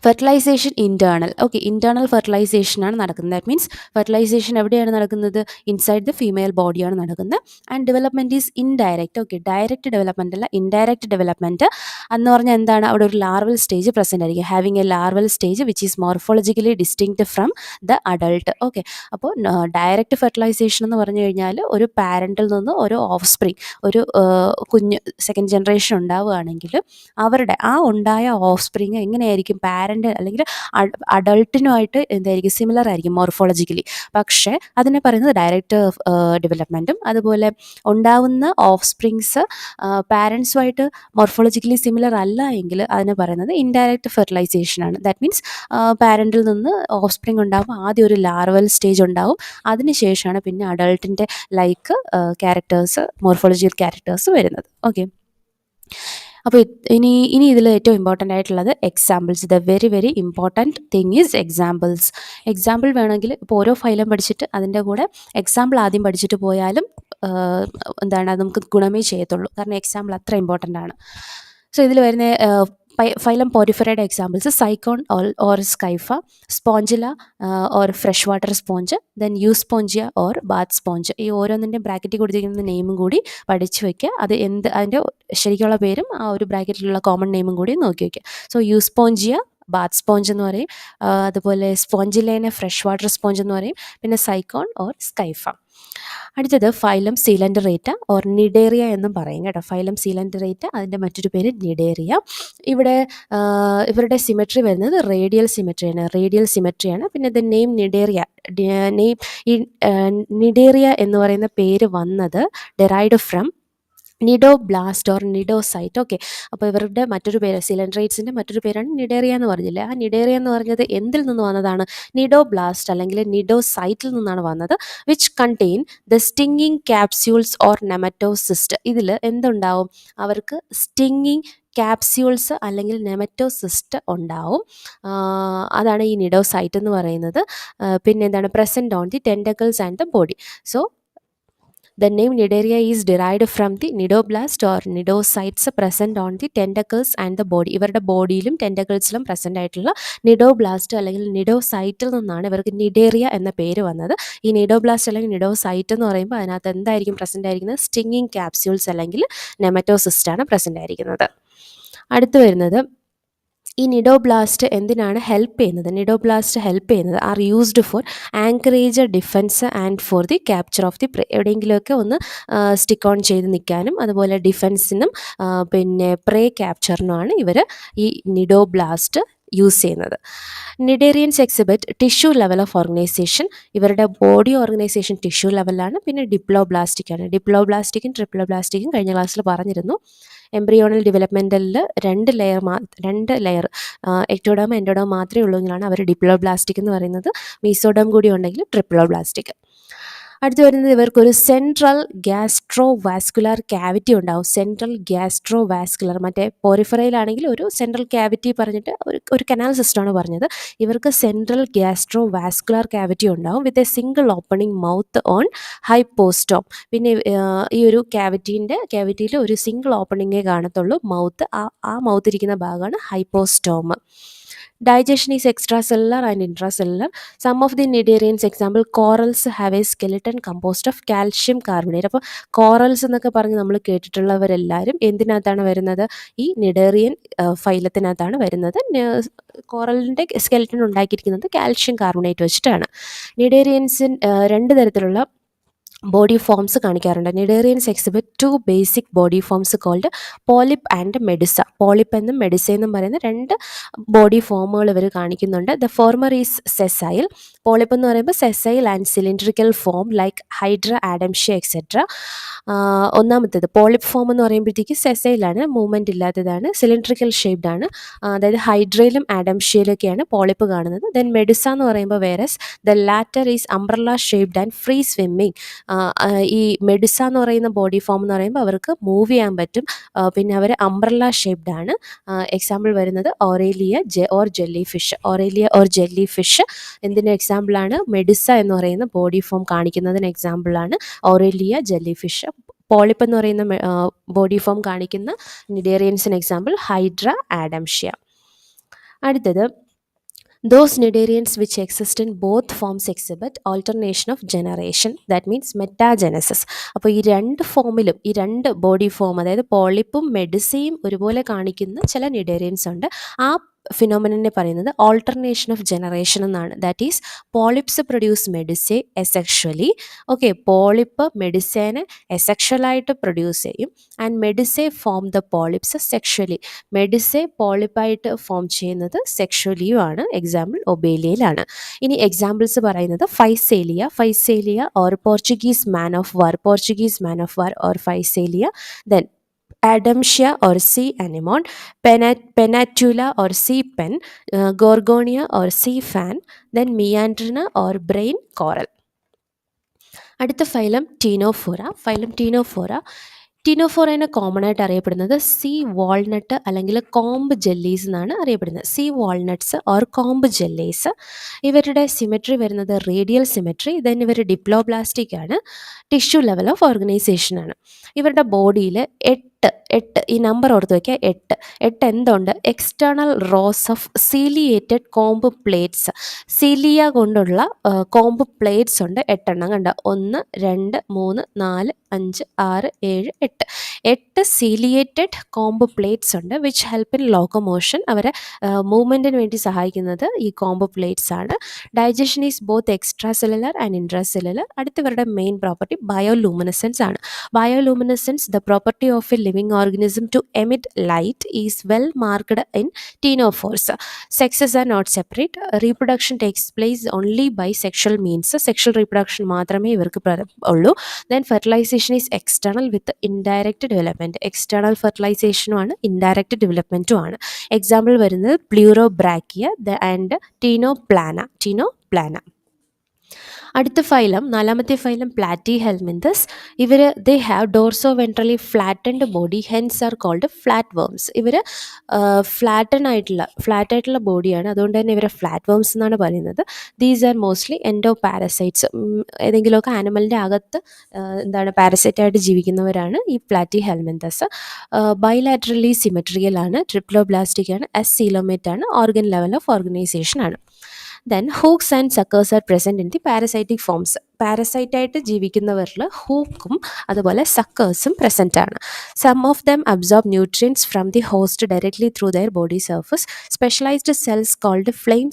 Fertilisation internal, okay, internal ഫെർട്ടിലൈസേഷനാണ് നടക്കുന്നത്. ദാറ്റ് മീൻസ് ഫെർട്ടിലൈസേഷൻ എവിടെയാണ് നടക്കുന്നത്? ഇൻസൈഡ് ദ ഫീമെയിൽ ബോഡിയാണ് നടക്കുന്നത്. And development is indirect, okay, direct development അല്ല, ഇൻഡയറക്റ്റ് ഡെവലപ്മെൻറ്റ് എന്ന് പറഞ്ഞാൽ എന്താണ്? അവിടെ ഒരു ലാർവൽ സ്റ്റേജ് പ്രസൻ്റ് ആയിരിക്കും, having A larval stage which is morphologically distinct from the adult. Okay, അപ്പോൾ ഡയറക്റ്റ് ഫെർട്ടിലൈസേഷൻ എന്ന് പറഞ്ഞു കഴിഞ്ഞാൽ ഒരു പാരൻറ്റിൽ നിന്ന് ഒരു ഓഫ് സ്പ്രിങ്, ഒരു കുഞ്ഞ് സെക്കൻഡ് ജനറേഷൻ ഉണ്ടാവുകയാണെങ്കിൽ അവരുടെ ആ ഉണ്ടായ ഓഫ് സ്പ്രിങ് എങ്ങനെയായിരിക്കും? പാരൻ്റ് അല്ലെങ്കിൽ അഡൾട്ടിനുമായിട്ട് എന്തായിരിക്കും? സിമിലർ ആയിരിക്കും മോർഫോളജിക്കലി. പക്ഷേ അതിനെ പറയുന്നത് ഡയറക്റ്റ് ഡെവലപ്മെൻറ്റും. അതുപോലെ ഉണ്ടാവുന്ന ഓഫ് സ്പ്രിങ്സ് പാരൻസുമായിട്ട് മോർഫോളജിക്കലി സിമിലർ അല്ല എങ്കിൽ അതിനെ പറയുന്നത് ഇൻഡയറക്റ്റ് ഫെർട്ടിലൈസേഷനാണ്. ദാറ്റ് മീൻസ് പാരൻറ്റിൽ നിന്ന് ഓഫ് സ്പ്രിങ് ഉണ്ടാകുമ്പോൾ ആദ്യം ഒരു ലാർവൽ സ്റ്റേജ് ഉണ്ടാവും, അതിനുശേഷമാണ് പിന്നെ അഡൾട്ടിൻ്റെ ലൈക്ക് ക്യാരക്ടേഴ്സ്, മോർഫോളജിക്കൽ ക്യാരക്ടേഴ്സ് വരുന്നത്. ഓക്കെ, അപ്പോൾ ഇനി ഇതിൽ ഏറ്റവും ഇമ്പോർട്ടൻ്റ് ആയിട്ടുള്ളത് examples. The very very important thing is examples. Example വേണമെങ്കിൽ ഇപ്പോൾ ഓരോ ഫൈലം പഠിച്ചിട്ട് അതിൻ്റെ കൂടെ എക്സാമ്പിൾ ആദ്യം പഠിച്ചിട്ട് പോയാലും എന്താണ്, അത് നമുക്ക് ഗുണമേ ചെയ്യത്തുള്ളൂ. കാരണം എക്സാമ്പിൾ അത്ര ഇമ്പോർട്ടൻ്റ് ആണ്. സോ ഇതിൽ വരുന്ന ഫൈലം പോരിഫെറയുടെ examples: Sycon or Scypha, Spongilla or fresh water sponge, then Euspongia or bath sponge. ഈ ഓരോന്നിൻ്റെയും ബ്രാക്കറ്റിൽ കൊടുത്തിരിക്കുന്ന നെയിമും കൂടി പഠിച്ചു വയ്ക്കുക. അതിൻ്റെ ശരിക്കുള്ള പേരും ആ ഒരു ബ്രാക്കറ്റിലുള്ള കോമൺ നെയിമും കൂടി നോക്കി വയ്ക്കുക. സോ യൂസ്പോഞ്ചിയ ബാത്ത് സ്പോഞ്ച് എന്ന് പറയും, അതുപോലെ സ്പോഞ്ചിലേനെ ഫ്രഷ് വാട്ടർ സ്പോഞ്ച് എന്ന് പറയും, പിന്നെ സൈക്കോൺ ഓർ സ്കൈഫ. അടുത്തത് ഫൈലം സീലൻഡറേറ്റ ഓർ നിഡേറിയ എന്നും പറയും കേട്ടോ. ഫൈലം സീലൻഡറേറ്റ, അതിൻ്റെ മറ്റൊരു പേര് നിഡേറിയ. ഇവരുടെ സിമെട്രി വരുന്നത് റേഡിയൽ സിമെട്രിയാണ്. പിന്നെ ദ നെയിം നിഡേറിയ, ഈ നിഡേറിയ എന്ന് പറയുന്ന പേര് വന്നത് derived from cnidoblast or cnidocyte. Okay, അപ്പോൾ ഇവരുടെ മറ്റൊരു പേര്, സിലൻഡ്രൈറ്റ്സിൻ്റെ മറ്റൊരു പേരാണ് നിഡേറിയ എന്ന് പറഞ്ഞില്ലേ. ആ നിഡേറിയ എന്ന് പറഞ്ഞത് എന്തിൽ നിന്ന് വന്നതാണ്? നിഡോബ്ലാസ്റ്റ് അല്ലെങ്കിൽ നിഡോസൈറ്റിൽ നിന്നാണ് വന്നത്. Which contain the stinging capsules or nematocyst. ഇതിൽ എന്തുണ്ടാവും? അവർക്ക് സ്റ്റിങ്ങിങ് ക്യാപ്സ്യൂൾസ് അല്ലെങ്കിൽ നെമറ്റോസിസ്റ്റ് ഉണ്ടാവും. അതാണ് ഈ നിഡോസൈറ്റ് എന്ന് പറയുന്നത്. പിന്നെ എന്താണ്? Present on the tentacles and the body. So The name nidaria is derived from the nidoblast or nidocytes present on the tentacles and the body. ഇവരുടെ ബോഡിയിലും ടെൻറ്റക്കിൾസിലും പ്രസൻ്റ് ആയിട്ടുള്ള നിഡോബ്ലാസ്റ്റ് അല്ലെങ്കിൽ നിഡോസൈറ്റിൽ നിന്നാണ് ഇവർക്ക് നിഡേറിയ എന്ന പേര് വന്നത്. ഈ നിഡോബ്ലാസ്റ്റ് അല്ലെങ്കിൽ നിഡോസൈറ്റ് എന്ന് പറയുമ്പോൾ അതിനകത്ത് എന്തായിരിക്കും പ്രസൻ്റ് ആയിരിക്കുന്നത്? സ്റ്റിങ്ങിങ് ക്യാപ്സ്യൂൾസ് അല്ലെങ്കിൽ നെമറ്റോസിസ്റ്റാണ് പ്രസൻ്റ് ആയിരിക്കുന്നത്. അടുത്ത് വരുന്നത് ഈ നിഡോബ്ലാസ്റ്റ് എന്തിനാണ് ഹെൽപ്പ് ചെയ്യുന്നത്? നിഡോബ്ലാസ്റ്റ് ഹെൽപ്പ് ചെയ്യുന്നത് are used for anchorage, defence and for the capture of the prey. എവിടെയെങ്കിലുമൊക്കെ ഒന്ന് സ്റ്റിക്ക് ഓൺ ചെയ്ത് നിൽക്കാനും അതുപോലെ ഡിഫെൻസിനും പിന്നെ പ്രേ ക്യാപ്ചറിനുമാണ് ഇവർ ഈ നിഡോബ്ലാസ്റ്റ് യൂസ് ചെയ്യുന്നത്. Cnidarians exhibit tissue level of organisation. ഇവരുടെ ബോഡി ഓർഗനൈസേഷൻ ടിഷ്യൂ ലെവലാണ്. പിന്നെ ഡിപ്ലോബ്ലാസ്റ്റിക്കാണ്. ഡിപ്ലോബ്ലാസ്റ്റിക്കും ട്രിപ്ലോബ്ലാസ്റ്റിക്കും കഴിഞ്ഞ ക്ലാസ്സിൽ പറഞ്ഞിരുന്നു. എംബ്രിയോണൽ ഡെവലപ്മെൻറ്റലിൽ രണ്ട് ലെയർ എക്ടോഡേം എൻഡോഡേം മാത്രമേ ഉള്ളൂ എങ്കിലാണ് അവർ ഡിപ്ലോബ്ലാസ്റ്റിക് എന്ന് പറയുന്നത്. മീസോഡേം കൂടി ഉണ്ടെങ്കിൽ ട്രിപ്ലോബ്ലാസ്റ്റിക്. അടുത്ത് വരുന്നത് ഇവർക്കൊരു സെൻട്രൽ ഗ്യാസ്ട്രോ വാസ്കുലർ ക്യാവിറ്റി ഉണ്ടാവും. സെൻട്രൽ ഗ്യാസ്ട്രോ വാസ്കുലർ, മറ്റേ പോറിഫറയിലാണെങ്കിൽ ഒരു സെൻട്രൽ ക്യാവിറ്റി പറഞ്ഞിട്ട് ഒരു കനാൽ സിസ്റ്റമാണ് പറഞ്ഞത്. ഇവർക്ക് സെൻട്രൽ ഗ്യാസ്ട്രോ വാസ്കുലർ ക്യാവിറ്റി ഉണ്ടാവും with a single opening mouth on hypostome. പിന്നെ ഈ ഒരു ക്യാവിറ്റിയിൽ ഒരു സിംഗിൾ ഓപ്പണിങ്ങേ കാണത്തുള്ളൂ, മൗത്ത്. ആ മൗത്ത് ഇരിക്കുന്ന ഭാഗമാണ് hypostome. Digestion is extracellular and intracellular. Some of the nidarians, example corals, have a skeleton composed of calcium carbonate. അപ്പോൾ കോറൽസ് എന്നൊക്കെ പറഞ്ഞ് നമ്മൾ കേട്ടിട്ടുള്ളവരെല്ലാവരും എന്തിനകത്താണ് വരുന്നത്? ഈ നിഡേറിയൻ ഫൈലത്തിനകത്താണ് വരുന്നത്. കോറലിൻ്റെ സ്കെലറ്റൻ ഉണ്ടാക്കിയിരിക്കുന്നത് കാൽഷ്യം കാർബണേറ്റ് വെച്ചിട്ടാണ്. നിഡേറിയൻസിൻ രണ്ട് തരത്തിലുള്ള ബോഡി ഫോംസ് കാണിക്കാറുണ്ട്. Cnidarians exhibit two basic body forms called polyp and medusa. Polyp എന്നും മെഡിസ എന്നും പറയുന്ന രണ്ട് ബോഡി ഫോമുകൾ ഇവർ കാണിക്കുന്നുണ്ട്. The former is sessile. Polyp എന്ന് പറയുമ്പോൾ sessile and cylindrical form like Hydra, Adamsia etcetera. ഒന്നാമത്തേത് പോളിപ്പ് ഫോം എന്ന് പറയുമ്പോഴത്തേക്ക് സെസൈലാണ്, മൂവ്മെൻറ്റ് ഇല്ലാത്തതാണ്, സിലിണ്ട്രിക്കൽ ഷേപ്ഡ് ആണ്. അതായത് ഹൈഡ്രയിലും ആഡംഷ്യയിലൊക്കെയാണ് പോളിപ്പ് കാണുന്നത്. ദെൻ മെഡിസ എന്ന് പറയുമ്പോൾ whereas the latter is umbrella shaped and free swimming. ഈ മെഡിസ എന്ന് പറയുന്ന ബോഡി ഫോം എന്ന് പറയുമ്പോൾ അവർക്ക് മൂവ് ചെയ്യാൻ പറ്റും, പിന്നെ അവർ അംബ്രല്ല ഷേപ്ഡ് ആണ്. എക്സാമ്പിൾ വരുന്നത് Aurelia or jelly fish. Aurelia or jelly fish എന്തിൻ്റെ എക്സാമ്പിളാണ്? മെഡിസ എന്ന് പറയുന്ന ബോഡി ഫോം കാണിക്കുന്നതിന് എക്സാമ്പിളാണ് ഓറേലിയ ജെല്ലി ഫിഷ്. പോളിപ്പ് എന്ന് പറയുന്ന ബോഡി ഫോം കാണിക്കുന്ന നിഡേറിയൻസിന് എക്സാമ്പിൾ ഹൈഡ്ര, ആഡംഷ്യ. അടുത്തത് those nidarians which exist in both forms exhibit alternation of generation, that means metagenesis. അപ്പോൾ ഈ രണ്ട് ഫോമിലും, ഈ രണ്ട് ബോഡി ഫോം, അതായത് പോളിപ്പും മെഡിസയും ഒരുപോലെ കാണിക്കുന്ന ചില നിഡേറിയൻസ് ഉണ്ട്. ആ ഫിനോമിനെ പറയുന്നത് ഓൾട്ടർനേഷൻ ഓഫ് ജനറേഷൻ എന്നാണ്. That is polyps produce medusae asexually. Okay, polyp മെഡിസേനെ എസെക്ഷലായിട്ട് പ്രൊഡ്യൂസ് ചെയ്യും. And medusae form the polyps sexually. Medusae പോളിപ്പായിട്ട് ഫോം ചെയ്യുന്നത് സെക്ഷലിയുമാണ്. എക്സാമ്പിൾ ഒബേലിയയിലാണ്. ഇനി എക്സാമ്പിൾസ് പറയുന്നത് Physalia or Portuguese man of war or Physalia. Then Adamsia or sea anemone, Penatula or sea pen, Gorgonia or sea fan, then Meandrina or brain coral. അടുത്ത ഫൈലം ടീനോഫോറ. ടീനോഫോറേനെ കോമൺ ആയിട്ട് അറിയപ്പെടുന്നത് സീ വാൾനട്ട് അല്ലെങ്കിൽ കോംബ് ജെല്ലീസ് എന്നാണ് അറിയപ്പെടുന്നത്. Sea walnuts or comb jellies. ഇവരുടെ സിമെട്രി വരുന്നത് റേഡിയൽ സിമെട്രി. ദെൻ ഇവർ ഡിപ്ലോബ്ലാസ്റ്റിക് ആണ്. ടിഷ്യൂ ലെവൽ ഓഫ് ഓർഗനൈസേഷൻ ആണ്. ഇവരുടെ ബോഡിയിൽ എട്ട്, ഈ നമ്പർ ഓർത്ത് വയ്ക്കുക, 8 എന്തുണ്ട്? External rose of ciliated comb plates. Cilia കൊണ്ടുള്ള കോംബ് പ്ലേറ്റ്സ് ഉണ്ട് 8 കണ്ട. 1 2 3 4 5 6 7 8 സീലിയേറ്റഡ് കോംബ് പ്ലേറ്റ്സ് ഉണ്ട് വിച്ച് ഹെൽപ്പ് ഇൻ ലോക്കോമോഷൻ. അവരെ മൂവ്മെൻറ്റിന് വേണ്ടി സഹായിക്കുന്നത് ഈ കോംബ് പ്ലേറ്റ്സ് ആണ്. Digestion is both extra cellular and intra cellular. അടുത്തവരുടെ മെയിൻ പ്രോപ്പർട്ടി ബയോലൂമിനസെൻസ് ആണ്. Bioluminescence, the property of a living organism to emit light, is well marked in ctenophores. Sexes are not separate. Reproduction takes place only by sexual means. Sexual reproduction മാത്രമേ ഇവർക്ക് ഉള്ളൂ. Then fertilization is external with indirect development. External fertilization ആണ്, indirect development ആണ്. എക്സാമ്പിൾ വരുന്നത് പ്ലൂറോബ്രാക്കിയ ആൻഡ് ടീനോപ്ലാന. അടുത്ത ഫൈലം, നാലാമത്തെ ഫൈലം പ്ലാറ്റി ഹെൽമിന്തസ്. ഇവർ they have dorsoventrally flattened body, hence are called flat worms. ഇവർ ഫ്ലാറ്റായിട്ടുള്ള ബോഡിയാണ്, അതുകൊണ്ട് തന്നെ ഇവരെ ഫ്ലാറ്റ് വേംസ് എന്നാണ് പറയുന്നത്. These are mostly endo parasites. ഏതെങ്കിലുമൊക്കെ ആനിമലിൻ്റെ അകത്ത് എന്താണ് പാരസൈറ്റായിട്ട് ജീവിക്കുന്നവരാണ് ഈ പ്ലാറ്റി ഹെൽമിന്തസ്. ബൈലാറ്ററലി സിമെട്രിയൽ ആണ്, ട്രിപ്ലോബ്ലാസ്റ്റിക് ആണ്, എസ് സീലോമേറ്റ് ആണ്, ഓർഗൻ ലെവൽ ഓഫ് ഓർഗനൈസേഷൻ ആണ്. Then hooks and suckers are present in the parasitic forms. പാരസൈറ്റായിട്ട് ജീവിക്കുന്നവരിൽ ഹൂക്കും അതുപോലെ സക്കേഴ്സും പ്രസൻ്റ് ആണ്. Some of them absorb nutrients from the host directly through their body surface. Specialised cells called flame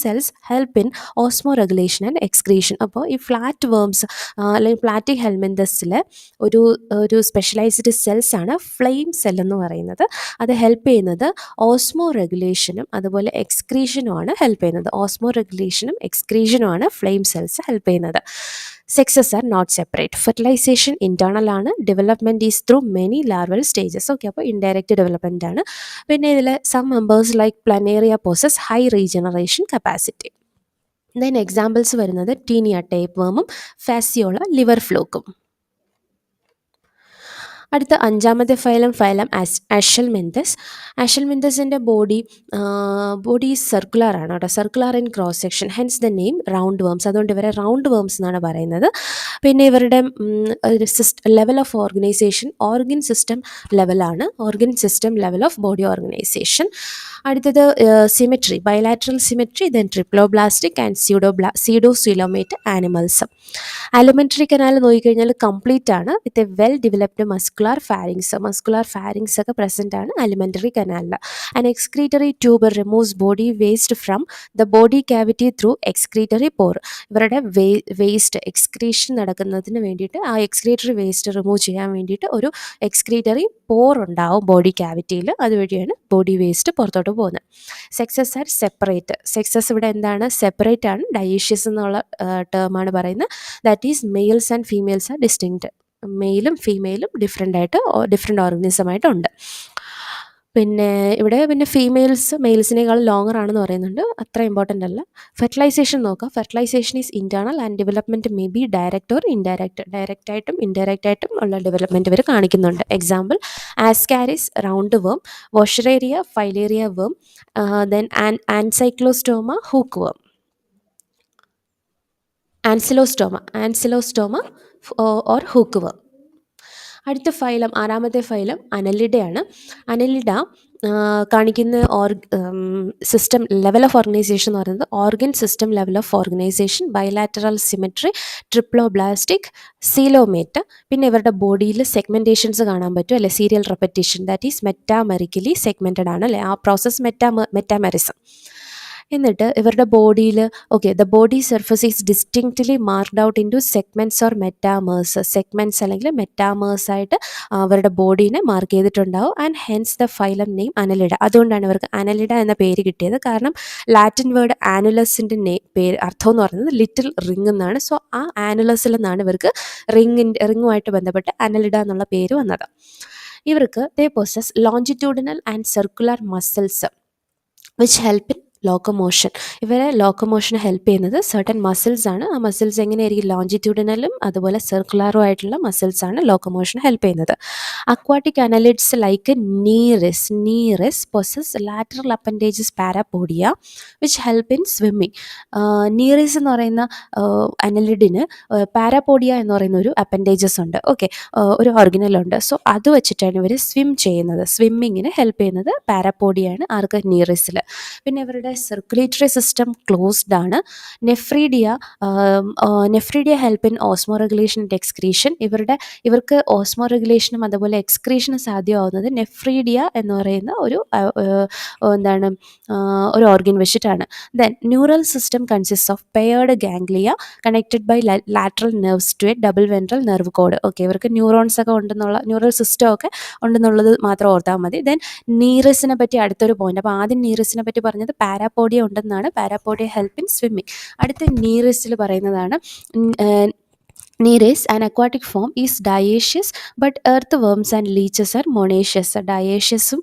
cells help in osmoregulation and excretion. അപ്പോൾ ഈ ഫ്ലാറ്റ് വേംസ് അല്ലെങ്കിൽ പ്ലാറ്റി ഹെൽമിന്തസിലെ ഒരു സ്പെഷ്യലൈസ്ഡ് സെൽസ് ആണ് ഫ്ലെയിം സെൽ എന്ന് പറയുന്നത്. അത് ഹെൽപ്പ് ചെയ്യുന്നത് ഓസ്മോ റെഗുലേഷനും അതുപോലെ എക്സ്ക്രീഷനുമാണ് ഹെൽപ്പ് ചെയ്യുന്നത്. ഓസ്മോ റെഗുലേഷനും എക്സ്ക്രീഷനുമാണ് ഫ്ലെയിം സെൽസ് ഹെൽപ്പ് ചെയ്യുന്നത്. Sexes are not separate. Fertilisation internal ആണ്. Development is through many larval stages. Okay, അപ്പോൾ ഇൻഡയറക്റ്റ് ഡെവലപ്മെൻ്റ് ആണ്. പിന്നെ ഇതിൽ some members like Planaria possess high regeneration capacity. Then examples വരുന്നത് ടീനിയ ടേപ്പ് വേമും ഫാസിയോള ലിവർ ഫ്ലൂക്കും. അടുത്ത അഞ്ചാമത്തെ ഫൈലം അഷൽമെന്തസ്. അഷൽമെന്തസിൻ്റെ ബോഡി സർക്കുലർ ആണ് കേട്ടോ, circular in cross section, hence the name roundworms. അതുകൊണ്ട് ഇവരെ റൗണ്ട് വേംസ് എന്നാണ് പറയുന്നത്. പിന്നെ ഇവരുടെ level of organisation organ system ലെവലാണ്, organ system level of body organisation. അടുത്തത് symmetry, bilateral symmetry, then triploblastic and pseudocoelomate animals. Alimentary canal നോക്കിക്കഴിഞ്ഞാൽ കംപ്ലീറ്റ് ആണ്, with a well developed muscular pharynx ഒക്കെ പ്രസൻ്റ് ആണ് അലിമെൻ്ററി കനാലിൽ. And excretory tube removes body waste from the body cavity through excretory pore. ഇവരുടെ വേസ്റ്റ് എക്സ്ക്രീഷൻ നടക്കുന്നതിന് വേണ്ടിയിട്ട് ആ എക്സ്ക്രീറ്ററി വേസ്റ്റ് റിമൂവ് ചെയ്യാൻ വേണ്ടിയിട്ട് ഒരു എക്സ്ക്രീറ്ററി പോർ ഉണ്ടാവും ബോഡി ക്യാവിറ്റിയിൽ, അതുവഴിയാണ് ബോഡി വേസ്റ്റ് പുറത്തോട്ട് പോകുന്നത്. Sexes are separate. സെക്സസ് ഇവിടെ എന്താണ്? സെപ്പറേറ്റ് ആണ്. ഡയേഷ്യസ് എന്നുള്ള ടേമാണ് പറയുന്നത്. That is males and females are distinct. മെയിലും ഫീമെയിലും ഡിഫറെൻ്റ് ഓർഗനിസമായിട്ടുണ്ട്. പിന്നെ ഇവിടെ മെയിൽസിനേക്കാൾ ലോങ്ങർ ആണെന്ന് പറയുന്നുണ്ട്, അത്ര ഇമ്പോർട്ടൻ്റ് അല്ല. ഫെർട്ടിലൈസേഷൻ നോക്കാം. Fertilisation is internal and development may be direct or indirect. ഡയറക്റ്റായിട്ടും ഇൻഡയറക്റ്റായിട്ടും ഉള്ള ഡെവലപ്മെൻറ്റ് ഇവർ കാണിക്കുന്നുണ്ട്. Example Ascaris roundworm, Wuchereria filaria worm, then Ancylostoma hookworm, Ancylostoma or hookworm. അടുത്ത ആറാമത്തെ ഫൈലം അനലിഡയാണ്. അനലിഡ കാണിക്കുന്ന സിസ്റ്റം ലെവൽ ഓഫ് ഓർഗനൈസേഷൻ എന്ന് പറയുന്നത് organ system level of organisation, bilateral symmetry, triploblastic, coelomate. പിന്നെ ഇവരുടെ ബോഡിയിൽ സെഗ്മെൻറ്റേഷൻസ് കാണാൻ പറ്റും അല്ലെ, serial repetition, that is metamerically segmented ആണ് അല്ലേ, ആ പ്രോസസ് മെറ്റാമെറിസം. എന്നിട്ട് ഇവരുടെ ബോഡിയിൽ the body surface is distinctly marked out into segments or metamers. Segments അല്ലെങ്കിൽ മെറ്റാമേഴ്സ് ആയിട്ട് അവരുടെ ബോഡീനെ മാർക്ക് ചെയ്തിട്ടുണ്ടാവും. And hence the phylum name Annelida. അതുകൊണ്ടാണ് ഇവർക്ക് അനലിഡ എന്ന പേര് കിട്ടിയത്. കാരണം ലാറ്റിൻ വേർഡ് ആനുലസിൻ്റെ പേര് അർത്ഥം എന്ന് പറയുന്നത് ലിറ്റിൽ റിംഗ് എന്നാണ്. സോ ആ ആനുലസിൽ നിന്നാണ് ഇവർക്ക് റിങ്ങുമായിട്ട് ബന്ധപ്പെട്ട് അനലിഡ എന്നുള്ള പേര് വന്നത്. ഇവർക്ക് they possess longitudinal and circular muscles which help in locomotion. ഇവരെ ലോക്കോമോഷന് ഹെൽപ്പ് ചെയ്യുന്നത് സർട്ടൻ മസിൽസ് ആണ്. ആ മസിൽസ് എങ്ങനെയായിരിക്കും? ലോഞ്ചിറ്റ്യൂഡിനലും അതുപോലെ സർക്കുലറും ആയിട്ടുള്ള മസിൽസ് ആണ് ലോക്കോമോഷന് ഹെൽപ്പ് ചെയ്യുന്നത്. Aquatic annelids like Nereis possess lateral appendages parapodia which help in swimming. Nereis എന്ന് പറയുന്ന അനലിഡിന് പാരാപോഡിയ എന്ന് പറയുന്ന ഒരു അപ്പൻഡേജസ് ഉണ്ട്, ഒരു ഓർഗനലുണ്ട്. സോ അത് വെച്ചിട്ടാണ് ഇവർ സ്വിമ്മിങ്ങിന് ഹെൽപ്പ് ചെയ്യുന്നത് പാരാപോഡിയാണ്. ആർക്ക്? നീറിസിൽ. പിന്നെ ഇവരുടെ സർക്കുലേറ്ററി സിസ്റ്റം ക്ലോസ്ഡ് ആണ്. Nephridia help in osmoregulation and excretion. ഇവർക്ക് ഓസ്മോ റെഗുലേഷനും അതുപോലെ എക്സ്ക്രീഷനും സാധ്യമാവുന്നത് നെഫ്രീഡിയ എന്ന് പറയുന്ന ഒരു ഓർഗൻ വെച്ചിട്ടാണ്. Then neural system consist of paired ganglia connected by lateral nerves to a double ventral nerve cord. ഇവർക്ക് ന്യൂറോൺസ് ഒക്കെ ഉണ്ടെന്നുള്ള ന്യൂറൽ സിസ്റ്റം ഒക്കെ ഉണ്ടെന്നുള്ളത് മാത്രം ഓർത്താൽ മതി. ദെൻ നീറസിനെ പറ്റി അടുത്തൊരു പോയിന്റ്. അപ്പോൾ ആദ്യം നീറസിനെ പറ്റി പറഞ്ഞത് പാരാപോഡിയ ഉണ്ടെന്നാണ്. Parapodia help in swimming. അടുത്ത നീറിസിൽ പറയുന്നതാണ് Nereis, an aquatic form, is dioecious, but earthworms and leeches are monoecious. ഡയേഷ്യസും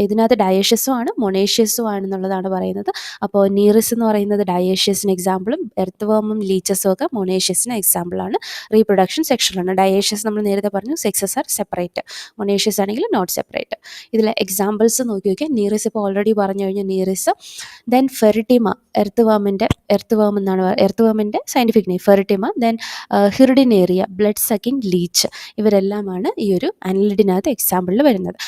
ഇതിനകത്ത് ഡയേഷ്യസും ആണ് മൊണേഷ്യസും ആണെന്നുള്ളതാണ് പറയുന്നത്. അപ്പോൾ നീറിസ് എന്ന് പറയുന്നത് ഡയേഷ്യസിന് എക്സാമ്പിളും എർത്ത് ലീച്ചസും ഒക്കെ മൊണേഷ്യസിന് എക്സാമ്പിളാണ്. റീപ്രൊഡക്ഷൻ സെക്ഷലാണ്. ഡയേഷ്യസ് നമ്മൾ നേരത്തെ പറഞ്ഞു സെക്സസ് ആർ സെപ്പറേറ്റ്, മൊണേഷ്യസ് ആണെങ്കിൽ നോട്ട് സെപ്പറേറ്റ്. ഇതിലെ എക്സാമ്പിൾസ് നോക്കി നോക്കിയാൽ നീറിസ് ഇപ്പോൾ ഓൾറെഡി പറഞ്ഞു കഴിഞ്ഞു. നീറിസ്, ദെൻ ഫെറിറ്റിമ, എർത്ത് വേമിൻ്റെ scientific name Pheretima, then Hirudinaria, blood sucking leech, ഇവരെല്ലാമാണ് ഈ ഒരു അനലിഡിനകത്ത് എക്സാമ്പിളിൽ വരുന്നത്.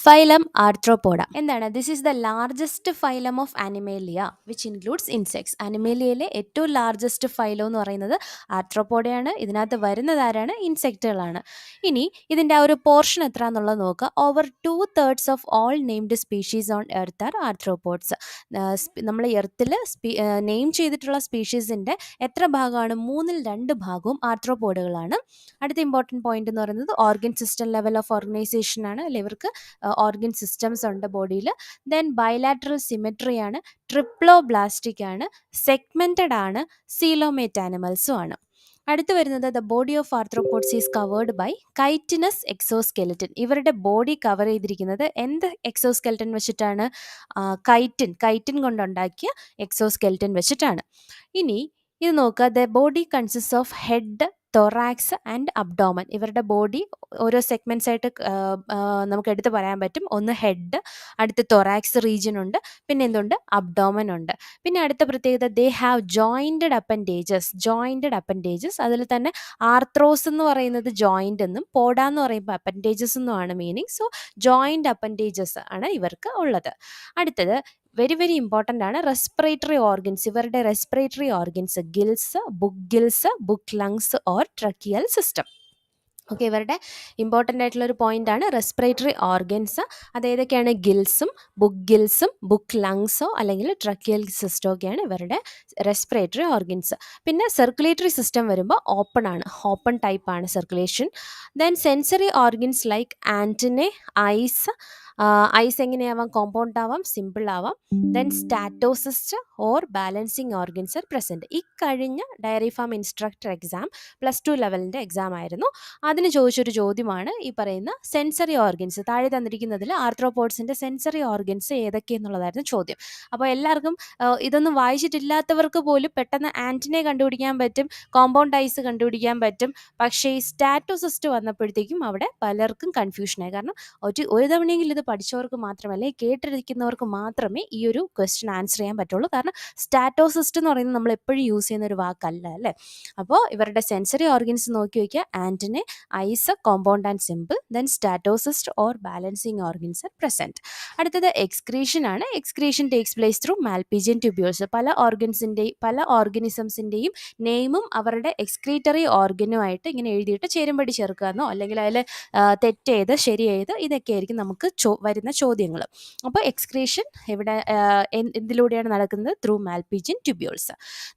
ഫൈലം ആർത്രോപോഡ എന്താണ്? This is the largest phylum of Animalia which includes insects. അനിമേലിയയിലെ ഏറ്റവും ലാർജസ്റ്റ് ഫൈലം എന്ന് പറയുന്നത് ആർത്രോപോഡയാണ്. ഇതിനകത്ത് വരുന്നത് ആരാണ്? ഇൻസെക്റ്റുകളാണ്. ഇനി ഇതിൻ്റെ ആ ഒരു പോർഷൻ എത്ര എന്നുള്ളത് നോക്കുക. Over 2/3 of all named species on earth are arthropods. നമ്മൾ എർത്തിൽ നെയിം ചെയ്തിട്ടുള്ള സ്പീഷീസിൻ്റെ എത്ര ഭാഗമാണ്? 2/3 ഭാഗവും ആർത്രോപോഡുകളാണ്. അടുത്ത ഇമ്പോർട്ടൻറ്റ് പോയിന്റ് എന്ന് പറയുന്നത് organ system level of organisation ആണ്. അല്ലെ, ഇവർക്ക് ഓർഗൻ സിസ്റ്റംസ് ഉണ്ട് ബോഡിയിൽ. ദെൻ ബൈലാറ്ററൽ സിമെട്രി ആണ്, ട്രിപ്ലോബ്ലാസ്റ്റിക് ആണ്, സെഗ്മെന്റഡ് ആണ്, സീലോമേറ്റ് ആനിമൽസും ആണ്. അടുത്ത് വരുന്നത് the body of arthropods is covered by chitinous exoskeleton. ഇവരുടെ ബോഡി കവർ ചെയ്തിരിക്കുന്നത് എന്ത് എക്സോസ്കെലറ്റൻ വെച്ചിട്ടാണ്? കൈറ്റിൻ കൊണ്ടുണ്ടാക്കിയ എക്സോസ്കെലറ്റൻ വെച്ചിട്ടാണ്. ഇനി ഇത് നോക്കുക. The body consist of head, thorax and abdomen. ഇവരുടെ ബോഡി ഓരോ സെഗ്മെൻറ്റ്സ് ആയിട്ട് നമുക്ക് എടുത്ത് പറയാൻ പറ്റും. ഒന്ന് ഹെഡ്, അടുത്ത് തൊറാക്സ് റീജിയൻ ഉണ്ട്, പിന്നെ എന്തുണ്ട്? അബ്ഡോമൻ ഉണ്ട്. പിന്നെ അടുത്ത പ്രത്യേകത, ദേ ഹാവ് ജോയിൻറ്റഡ് അപ്പൻഡേജസ്. അതിൽ തന്നെ ആർത്രോസ് എന്ന് പറയുന്നത് ജോയിൻ്റ് എന്നും പോഡ എന്ന് പറയുമ്പോൾ അപ്പൻഡേജസ് എന്നുമാണ് മീനിങ്. സോ ജോയിൻറ്റ് അപ്പൻഡേജസ് ആണ് ഇവർക്ക് ഉള്ളത്. അടുത്തത് വെരി വെരി ഇമ്പോർട്ടൻ്റ് ആണ്, റെസ്പിറേറ്ററി ഓർഗൻസ്. ഇവരുടെ respiratory organs gills, book lungs or tracheal system. Okay, ഇവരുടെ ഇമ്പോർട്ടൻ്റ് ആയിട്ടുള്ളൊരു പോയിൻ്റാണ് റെസ്പിറേറ്ററി ഓർഗൻസ്. അതേതൊക്കെയാണ്? ഗിൽസും, ബുക്ക് ലങ്സോ അല്ലെങ്കിൽ ട്രക്കിയൽ സിസ്റ്റോ ഒക്കെയാണ് ഇവരുടെ റെസ്പിറേറ്ററി ഓർഗൻസ്. പിന്നെ സർക്കുലേറ്ററി സിസ്റ്റം വരുമ്പോൾ ഓപ്പൺ ടൈപ്പാണ് circulation. Then sensory organs like antennae, eyes എങ്ങനെയാവാം? കോമ്പൗണ്ട് ആവാം, സിമ്പിൾ ആവാം. Then statocyst or balancing organs are present. ഈ കഴിഞ്ഞ dairy farm instructor exam +2 ലെവലിൻ്റെ exam ആയിരുന്നു. അതിന് ചോദിച്ചൊരു ചോദ്യമാണ് ഈ പറയുന്ന സെൻസറി ഓർഗൻസ്. താഴെ തന്നിരിക്കുന്നതിൽ ആർത്രോപോഡ്സിൻ്റെ സെൻസറി ഓർഗൻസ് ഏതൊക്കെയെന്നുള്ളതായിരുന്നു ചോദ്യം. അപ്പോൾ എല്ലാവർക്കും ഇതൊന്നും വായിച്ചിട്ടില്ലാത്തവർക്ക് പോലും പെട്ടെന്ന് ആൻറ്റിനെ കണ്ടുപിടിക്കാൻ പറ്റും, കോമ്പൗണ്ട് ഐസ് കണ്ടുപിടിക്കാൻ പറ്റും. പക്ഷേ ഈ സ്റ്റാറ്റോസിസ്റ്റ് വന്നപ്പോഴത്തേക്കും അവിടെ പലർക്കും കൺഫ്യൂഷനായി. കാരണം ഒരു തവണയെങ്കിലും ഇത് പഠിച്ചവർക്ക് മാത്രമല്ല, കേട്ടിരിക്കുന്നവർക്ക് മാത്രമേ ഈ ഒരു ക്വസ്റ്റ്യൻ ആൻസർ ചെയ്യാൻ പറ്റുള്ളൂ. കാരണം സ്റ്റാറ്റോസിസ്റ്റ് എന്ന് പറയുന്നത് നമ്മൾ എപ്പോഴും യൂസ് ചെയ്യുന്ന ഒരു വാക്കല്ല അല്ലേ. അപ്പോൾ ഇവരുടെ സെൻസറി ഓർഗൻസ് നോക്കി വയ്ക്കുക. Antennae, eyes, compound and simple, then statocyst or balancing organs are present. അടുത്തത് എക്സ്ക്രീഷൻ ആണ്. Excretion takes place through Malpighian tubules. പല ഓർഗനിസംസിൻ്റെയും നെയിമും അവരുടെ എക്സ്ക്രീറ്ററി ഓർഗനുമായിട്ട് ഇങ്ങനെ എഴുതിയിട്ട് ചേരുംപടി ചേർക്കുക എന്നോ അല്ലെങ്കിൽ അതിൽ തെറ്റേത് ശരിയേത് ഇതൊക്കെ ആയിരിക്കും നമുക്ക് വരുന്ന ചോദ്യങ്ങൾ. അപ്പോൾ എക്സ്ക്രീഷൻ ഇവിടെ എന്തിലൂടെയാണ് നടക്കുന്നത്? Through Malpighian tubules.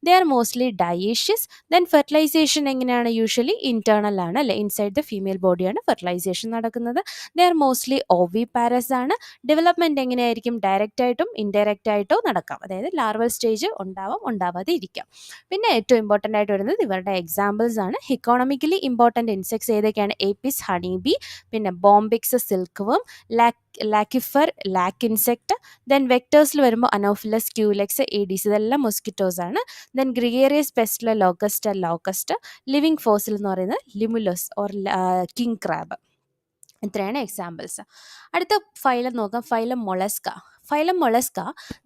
They are mostly dioecious. Then fertilisation എങ്ങനെയാണ്? യൂഷ്വലി ഇന്റേണൽ ആണ് അല്ലേ, ഇൻസൈഡ് ദ ഫീമെയിൽ ബോഡിയാണ് ഫെർട്ടിലൈസേഷൻ നടക്കുന്നത്. ദേ ആർ മോസ്റ്റ്ലി ഓവിപാരസ് ആണ്. ഡെവലപ്മെൻറ്റ് എങ്ങനെയായിരിക്കും? ഡയറക്റ്റ് ആയിട്ടും ഇൻഡയറക്റ്റ് ആയിട്ടോ നടക്കാം. അതായത് ലാർവൽ സ്റ്റേജ് ഉണ്ടാവാം, ഉണ്ടാവാതെ ഇരിക്കാം. പിന്നെ ഏറ്റവും ഇമ്പോർട്ടൻ്റ് ആയിട്ട് വരുന്നത് ഇവരുടെ എക്സാമ്പിൾസ് ആണ്. ഇക്കോണമിക്കലി ഇമ്പോർട്ടൻ്റ് ഇൻസെക്ട്സ് ഏതൊക്കെയാണ്? ഏപ്പിസ് ഹണി ബി, പിന്നെ Bombyx silkworm, Laccifer lac insect. Then വെക്ടേഴ്സിൽ വരുമ്പോൾ അനോഫിലസ്, ക്യൂലെക്സ്, ഏഡീസ്, ഇതെല്ലാം മൊസ്കിറ്റോസ് ആണ്. ദെൻ ഗ്രിഗേറിയസ് പെസ്റ്റിലെ ലോക്കസ്റ്റ്. ലിവിങ് ഫോസിൽ എന്ന് പറയുന്നത് ലിമുലസ് ഓർ കിങ് ക്രാബ്. ഇത്രയാണ് എക്സാമ്പിൾസ്. അടുത്ത ഫൈലം നോക്കാം. Phylum Mollusca.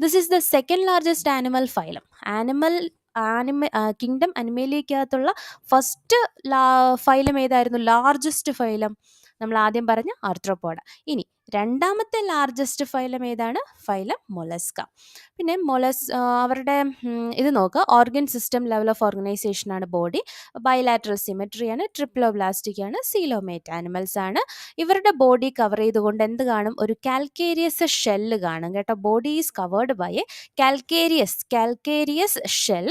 This is the second largest animal phylum. Kingdom അനിമേലിയക്കകത്തുള്ള ഫസ്റ്റ് ഫൈലം ഏതായിരുന്നു? ലാർജസ്റ്റ് ഫൈലം നമ്മൾ ആദ്യം പറഞ്ഞ ആർത്രോപോഡ. ഇനി രണ്ടാമത്തെ ലാർജസ്റ്റ് ഫൈലം ഏതാണ്? Phylum Mollusca. പിന്നെ അവരുടെ ഇത് നോക്കുക. Organ system level of organisation ആണ് ബോഡി, ബൈലാറ്ററൽ സിമെട്രി ആണ്, ട്രിപ്ലോബ്ലാസ്റ്റിക് ആണ്, സീലോമേറ്റ് ആനിമൽസ് ആണ്. ഇവരുടെ ബോഡി കവർ ചെയ്തുകൊണ്ട് എന്ത് കാണും? ഒരു കാൽക്കേരിയസ് ഷെല്ല് കാണും കേട്ടോ. Body is covered by a calcareous shell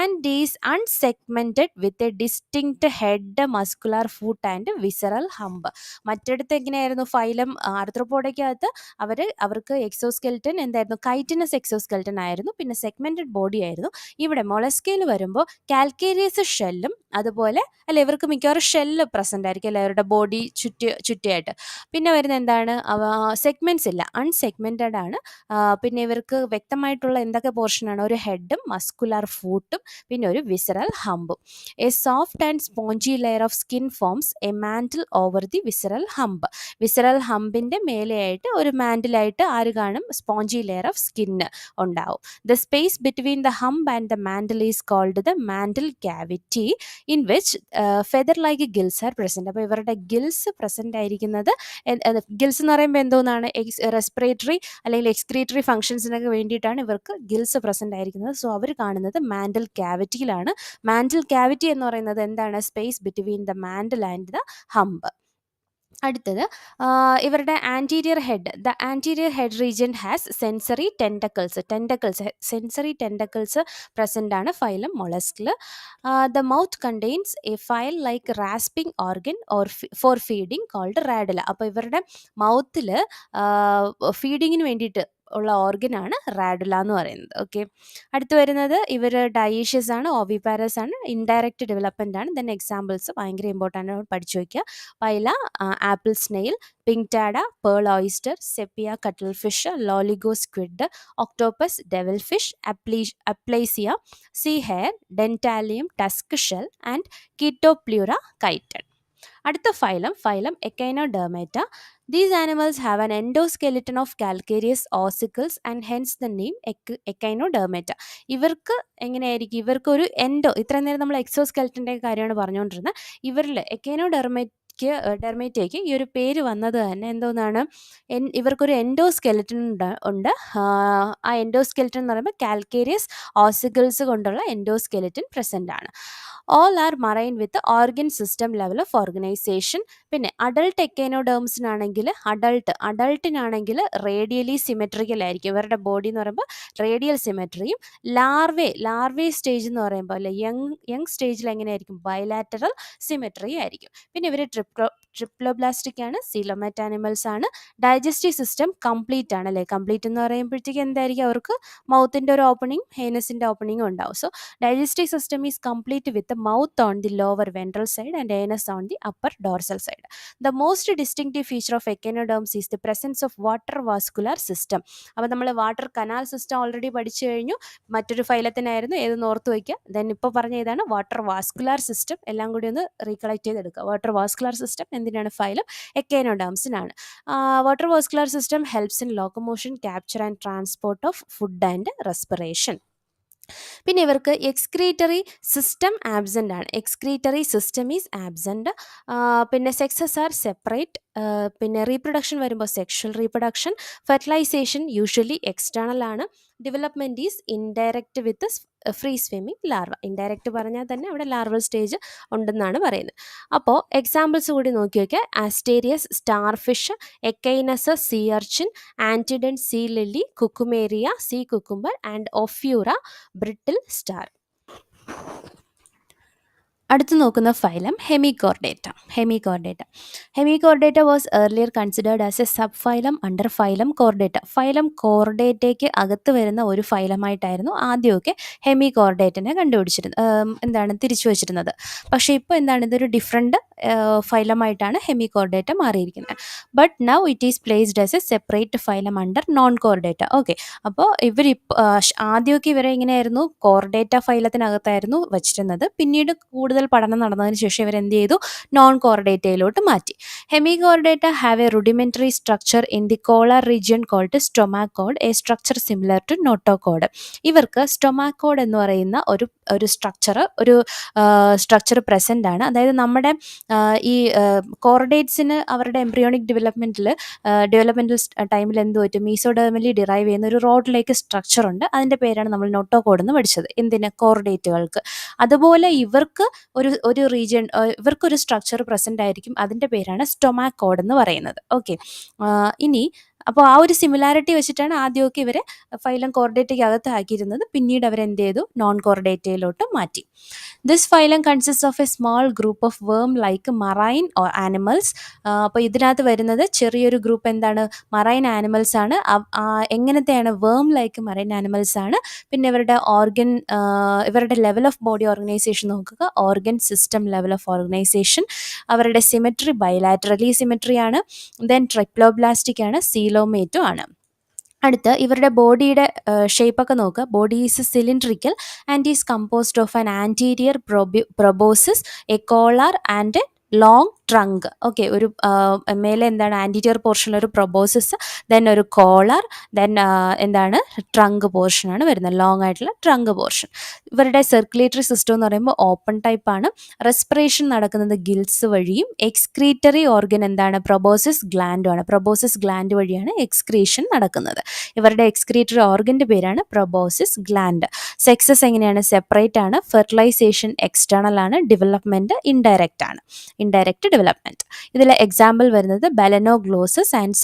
and is unsegmented with a distinct head, muscular foot and visceral hump. മറ്റിടത്ത് എങ്ങനെയായിരുന്നു? ഫൈലം ആർത്രോപോഡയ്ക്കകത്ത് അവർക്ക് എക്സോസ്കെൽറ്റൻ എന്തായിരുന്നു? കൈറ്റിനസ് എക്സോസ്കെൽറ്റൻ ആയിരുന്നു, പിന്നെ സെഗ്മെന്റഡ് ബോഡി ആയിരുന്നു. ഇവിടെ മൊളസ്കയിൽ വരുമ്പോൾ കാൽക്കേരിയസ് ഷെല്ലും അതുപോലെ അല്ല ഇവർക്ക് മിക്കവാറും ഷെല്ല് പ്രസൻ്റ് ആയിരിക്കും അല്ലേ അവരുടെ ബോഡി ചുറ്റിയായിട്ട്. പിന്നെ വരുന്നത് എന്താണ് സെഗ്മെൻറ്റ്സ് ഇല്ല, അൺസെഗ്മെൻറ്റഡ് ആണ്. പിന്നെ ഇവർക്ക് വ്യക്തമായിട്ടുള്ള എന്തൊക്കെ പോർഷനാണ്, ഒരു ഹെഡും മസ്കുലാർ ഫൂട്ടും പിന്നെ ഒരു വിസറൽ ഹമ്പും. A soft and spongy layer of skin forms a mantle over the visceral hump. Visceral ഹമ്പിൻ്റെ മേലെയായിട്ട് ഒരു മാൻറ്റിലായിട്ട് ആര് കാണും, സ്പോഞ്ചി ലെയർ ഓഫ് സ്കിന്ന് ഉണ്ടാവും. The space between the hump and the mantle is called the mantle cavity in which feather like gills are present. അപ്പോൾ ഇവരുടെ ഗിൽസ് പ്രസൻ്റ് ആയിരിക്കുന്നത്, ഗിൽസ് എന്ന് പറയുമ്പോൾ എന്തോന്നാണ്, റെസ്പിറേറ്ററി അല്ലെങ്കിൽ എക്സ്ക്രീറ്ററി ഫംഗ്ഷൻസിനൊക്കെ വേണ്ടിയിട്ടാണ് ഇവർക്ക് ഗിൽസ് പ്രസൻ്റ് ആയിരിക്കുന്നത്. സോ അവർ കാണുന്നത് മാൻറ്റിൽ ക്യാവിറ്റിയിലാണ്. മാൻറ്റിൽ ക്യാവിറ്റി എന്ന് പറയുന്നത് എന്താണ്, space between the mantle and the hump. അടുത്തത് ഇവരുടെ anterior head, the anterior head region has sensory sensory tentacles present ആണ് ഫൈലം മൊളസ്കിൽ. The mouth contains a file like rasping organ or for feeding called radula. അപ്പോൾ ഇവരുടെ മൗത്തിൽ ഫീഡിങ്ങിന് വേണ്ടിയിട്ട് ഉള്ള ഓർഗനാണ് റാഡുല എന്ന് പറയുന്നത്. ഓക്കെ, അടുത്ത് വരുന്നത് ഇവർ ഡയേഷ്യസ് ആണ്, ഓവിപാരസ് ആണ്, ഇൻഡയറക്റ്റ് ഡെവലപ്മെൻ്റ് ആണ്. ദെൻ എക്സാമ്പിൾസ് ഭയങ്കര ഇമ്പോർട്ടൻ്റ് ആണ്, പഠിച്ചു വയ്ക്കുക. Pila, apple snail, Pinctada, pearl oyster, Sepia cuttlefish, Loligo squid, Octopus, devil fish, Aplysia, sea hare, Dentalium, tusk shell and Chaetopleura chiton. അടുത്ത phylum Echinodermata. These animals have an endoskeleton of calcareous ossicles and hence the name Echinodermata. ഇവർക്ക് എങ്ങനെയായിരിക്കും, ഇവർക്കൊരു ഇത്രയും നേരം നമ്മൾ എക്സോസ്കെൽറ്റൻ്റെ കാര്യമാണ് പറഞ്ഞുകൊണ്ടിരുന്നത്. ഇവരിൽ ഡെർമേറ്റയ്ക്ക് ഈ ഒരു പേര് വന്നത് തന്നെ എന്തോന്നാണ്, ഇവർക്കൊരു എൻഡോസ്കെലറ്റൻ ഉണ്ട്. ആ എൻഡോസ്കെലറ്റൻ എന്ന് പറയുമ്പോൾ കാൽക്കേരിയസ് ഓസിക്കിൾസ് കൊണ്ടുള്ള എൻഡോസ്കെലറ്റൻ പ്രസൻ്റ് ആണ്. All are marine with organ system level of organisation. പിന്നെ അഡൾട്ട് എക്കൈനോഡേംസിനാണെങ്കിൽ അഡൾട്ടിനാണെങ്കിൽ റേഡിയലി സിമെട്രിക്കൽ ആയിരിക്കും ഇവരുടെ ബോഡി എന്ന് പറയുമ്പോൾ, റേഡിയൽ സിമെട്രിയും. ലാർവേ സ്റ്റേജ് എന്ന് പറയുമ്പോൾ അല്ലെ യങ് സ്റ്റേജിൽ എങ്ങനെയായിരിക്കും, ബൈലാറ്ററൽ സിമെട്രി ആയിരിക്കും. പിന്നെ ഇവർ ട്രിപ്ലോബ്ലാസ്റ്റിക് ആണ്, സീലോമാറ്റ് ആനിമൽസ് ആണ്. ഡൈജസ്റ്റീവ് സിസ്റ്റം കംപ്ലീറ്റ് ആണ് അല്ലേ. കംപ്ലീറ്റ് എന്ന് പറയുമ്പോഴത്തേക്ക് എന്തായിരിക്കും, അവർക്ക് മൗത്തിൻ്റെ ഒരു ഓപ്പണിംഗ് ഹേനസിൻ്റെ ഓപ്പണിംഗും ഉണ്ടാവും. So digestive system is complete with mouth on the lower ventral side and anus on the upper dorsal side. The most distinctive feature of echinoderms is the presence of water vascular system. അപ്പോൾ നമ്മൾ വാട്ടർ കനാൽ സിസ്റ്റം ഓൾറെഡി പഠിച്ചു കഴിഞ്ഞു. മറ്റൊരു ഫൈലത്തിനായിരുന്നു, ഏതെന്ന് ഓർത്ത് വയ്ക്കുക. ദെൻ ഇപ്പോൾ പറഞ്ഞ ഏതാണ്, വാട്ടർ വാസ്കുലാർ സിസ്റ്റം. എല്ലാം കൂടി ഒന്ന് റീകളക്ട് ചെയ്തെടുക്കുക. വാട്ടർ വാസ്കുലാർ സിസ്റ്റം എന്തിനാണ്, ഫൈലം എക്കൈനോഡേംസിനാണ്. Water vascular system helps in locomotion, capture and transport of food and respiration. പിന്നെ ഇവർക്ക് എക്സ്ക്രീറ്ററി സിസ്റ്റം ആബ്സെൻ്റ് ആണ്, എക്സ്ക്രീറ്ററി സിസ്റ്റം ഈസ് ആബ്സെൻ്റ്. പിന്നെ സെക്സസ് ആർ സെപ്പറേറ്റ്. പിന്നെ റീപ്രൊഡക്ഷൻ വരുമ്പോൾ sexual reproduction, fertilisation usually external ആണ്. Development is indirect with free swimming larva. Indirect പറഞ്ഞാൽ തന്നെ അവിടെ ലാർവൽ സ്റ്റേജ് ഉണ്ടെന്നാണ് പറയുന്നത്. അപ്പോൾ എക്സാമ്പിൾസ് കൂടി നോക്കി വയ്ക്കുക. Asterias, starfish, Echinus, sea urchin, Antedon, sea lily, Cucumaria, sea cucumber and Ophiura, brittle star. അടുത്ത് നോക്കുന്ന phylum Hemichordata. Hemichordata was earlier considered as a subphylum under phylum Chordata. Phylum കോർഡേറ്റയ്ക്ക് അകത്ത് വരുന്ന ഒരു ഫൈലമായിട്ടായിരുന്നു ആദ്യമൊക്കെ ഹെമികോർഡേറ്റിനെ തിരിച്ചു വച്ചിരുന്നത്. പക്ഷേ ഇപ്പോൾ ഇതൊരു ഡിഫറെൻറ്റ് ഫൈലമായിട്ടാണ് ഹെമികോർഡേറ്റ മാറിയിരിക്കുന്നത്. But now it is placed as A separate phylum under non Chordata. Okay, അപ്പോൾ ആദ്യമൊക്കെ ഇവരെ ഇങ്ങനെയായിരുന്നു, കോർഡേറ്റ ഫൈലത്തിനകത്തായിരുന്നു വച്ചിരുന്നത്. പിന്നീട് കൂടുതൽ പഠനം നടന്നതിന് ശേഷം ഇവരെന്ത് ചെയ്തു, നോൺ കോർഡേറ്റയിലോട്ട് മാറ്റി. Hemichordata have a rudimentary structure in the collar region called stomochord, a structure similar to notochord. ഇവർക്ക് സ്റ്റൊമാക്കോഡ് എന്ന് പറയുന്ന ഒരു സ്ട്രക്ചർ പ്രസൻ്റ് ആണ്. അതായത് നമ്മുടെ ഈ കോർഡേറ്റ്സിന് അവരുടെ എംബ്രിയോണിക് ഡെവലപ്മെൻറ്റൽ ടൈമിൽ എന്ത് പറ്റും, മീസോഡെർമലി ഡിറൈവ് ചെയ്യുന്ന ഒരു റോഡിലേക്ക് സ്ട്രക്ചർ ഉണ്ട്. അതിൻ്റെ പേരാണ് നമ്മൾ നോട്ടോകോഡ് എന്ന് പഠിച്ചത്. എന്തിന്, കോർഡേറ്റുകൾക്ക്. അതുപോലെ ഇവർക്ക് ഒരു റീജിയൻ, ഇവർക്കൊരു സ്ട്രക്ചർ പ്രസൻ്റ് ആയിരിക്കും. അതിൻ്റെ പേരാണ് സ്റ്റൊമാക്കോഡ് എന്ന് പറയുന്നത്. ഓക്കെ, ഇനി അപ്പോൾ ആ ഒരു സിമിലാരിറ്റി വെച്ചിട്ടാണ് ആദ്യമൊക്കെ ഇവരെ ഫൈലം കോർഡേറ്റയ്ക്ക് അകത്ത് ആക്കിയിരുന്നത്. പിന്നീട് അവരെന്ത് ചെയ്തു, നോൺ കോർഡേറ്റയിലോട്ട് മാറ്റി. This phylum consist of A small group of വേം ലൈക്ക് മറൈൻ ആനിമൽസ്. അപ്പോൾ ഇതിനകത്ത് വരുന്നത് ചെറിയൊരു ഗ്രൂപ്പ് എന്താണ്, മറൈൻ ആനിമൽസ് ആണ്. എങ്ങനത്തെയാണ്, വേം ലൈക്ക് മറൈൻ ആനിമൽസ് ആണ്. പിന്നെ ഇവരുടെ ഇവരുടെ ലെവൽ ഓഫ് ബോഡി ഓർഗനൈസേഷൻ നോക്കുക, organ system level of organisation. അവരുടെ സിമെട്രി ബൈലാറ്ററലി സിമെട്രി ആണ്. ദെൻ ട്രിപ്ലോബ്ലാസ്റ്റിക് ആണ്, സീലോമേറ്റും ആണ്. അടുത്ത് ഇവരുടെ ബോഡിയുടെ ഷേപ്പൊക്കെ നോക്കുക. Body is cylindrical and is composed of an anterior proboscis, a collar and long trunk. Okay, ഒരു മേലെ എന്താണ്, ആൻറ്റീരിയർ പോർഷനിൽ ഒരു പ്രൊബോസിസ്, ദെൻ ഒരു കോളർ, ദെൻ എന്താണ്, ട്രങ്ക് പോർഷനാണ് വരുന്നത്, ലോങ് ആയിട്ടുള്ള ട്രങ്ക് പോർഷൻ. ഇവരുടെ സർക്കുലേറ്ററി സിസ്റ്റം എന്ന് പറയുമ്പോൾ ഓപ്പൺ ടൈപ്പ് ആണ്. റെസ്പിറേഷൻ നടക്കുന്നത് ഗിൽസ് വഴിയും. എക്സ്ക്രീറ്ററി ഓർഗൻ എന്താണ്, പ്രൊബോസിസ് ഗ്ലാൻഡും ആണ്. പ്രൊബോസിസ് ഗ്ലാൻഡ് വഴിയാണ് എക്സ്ക്രീഷൻ നടക്കുന്നത്. ഇവരുടെ എക്സ്ക്രീറ്ററി ഓർഗൻ്റെ പേരാണ് പ്രൊബോസിസ് ഗ്ലാൻഡ്. സെക്സസ് എങ്ങനെയാണ്, സെപ്പറേറ്റ് ആണ്. ഫെർട്ടിലൈസേഷൻ എക്സ്റ്റേണൽ ആണ്. ഡെവലപ്മെൻറ്റ് ഇൻഡയറക്റ്റ് ആണ്, ഇൻഡയറക്റ്റ് ഡെവലപ്മെൻറ്റ്. ഇതിൽ എക്സാമ്പിൾ വരുന്നത് ബലനോഗ്ലോസസ് ആൻഡ്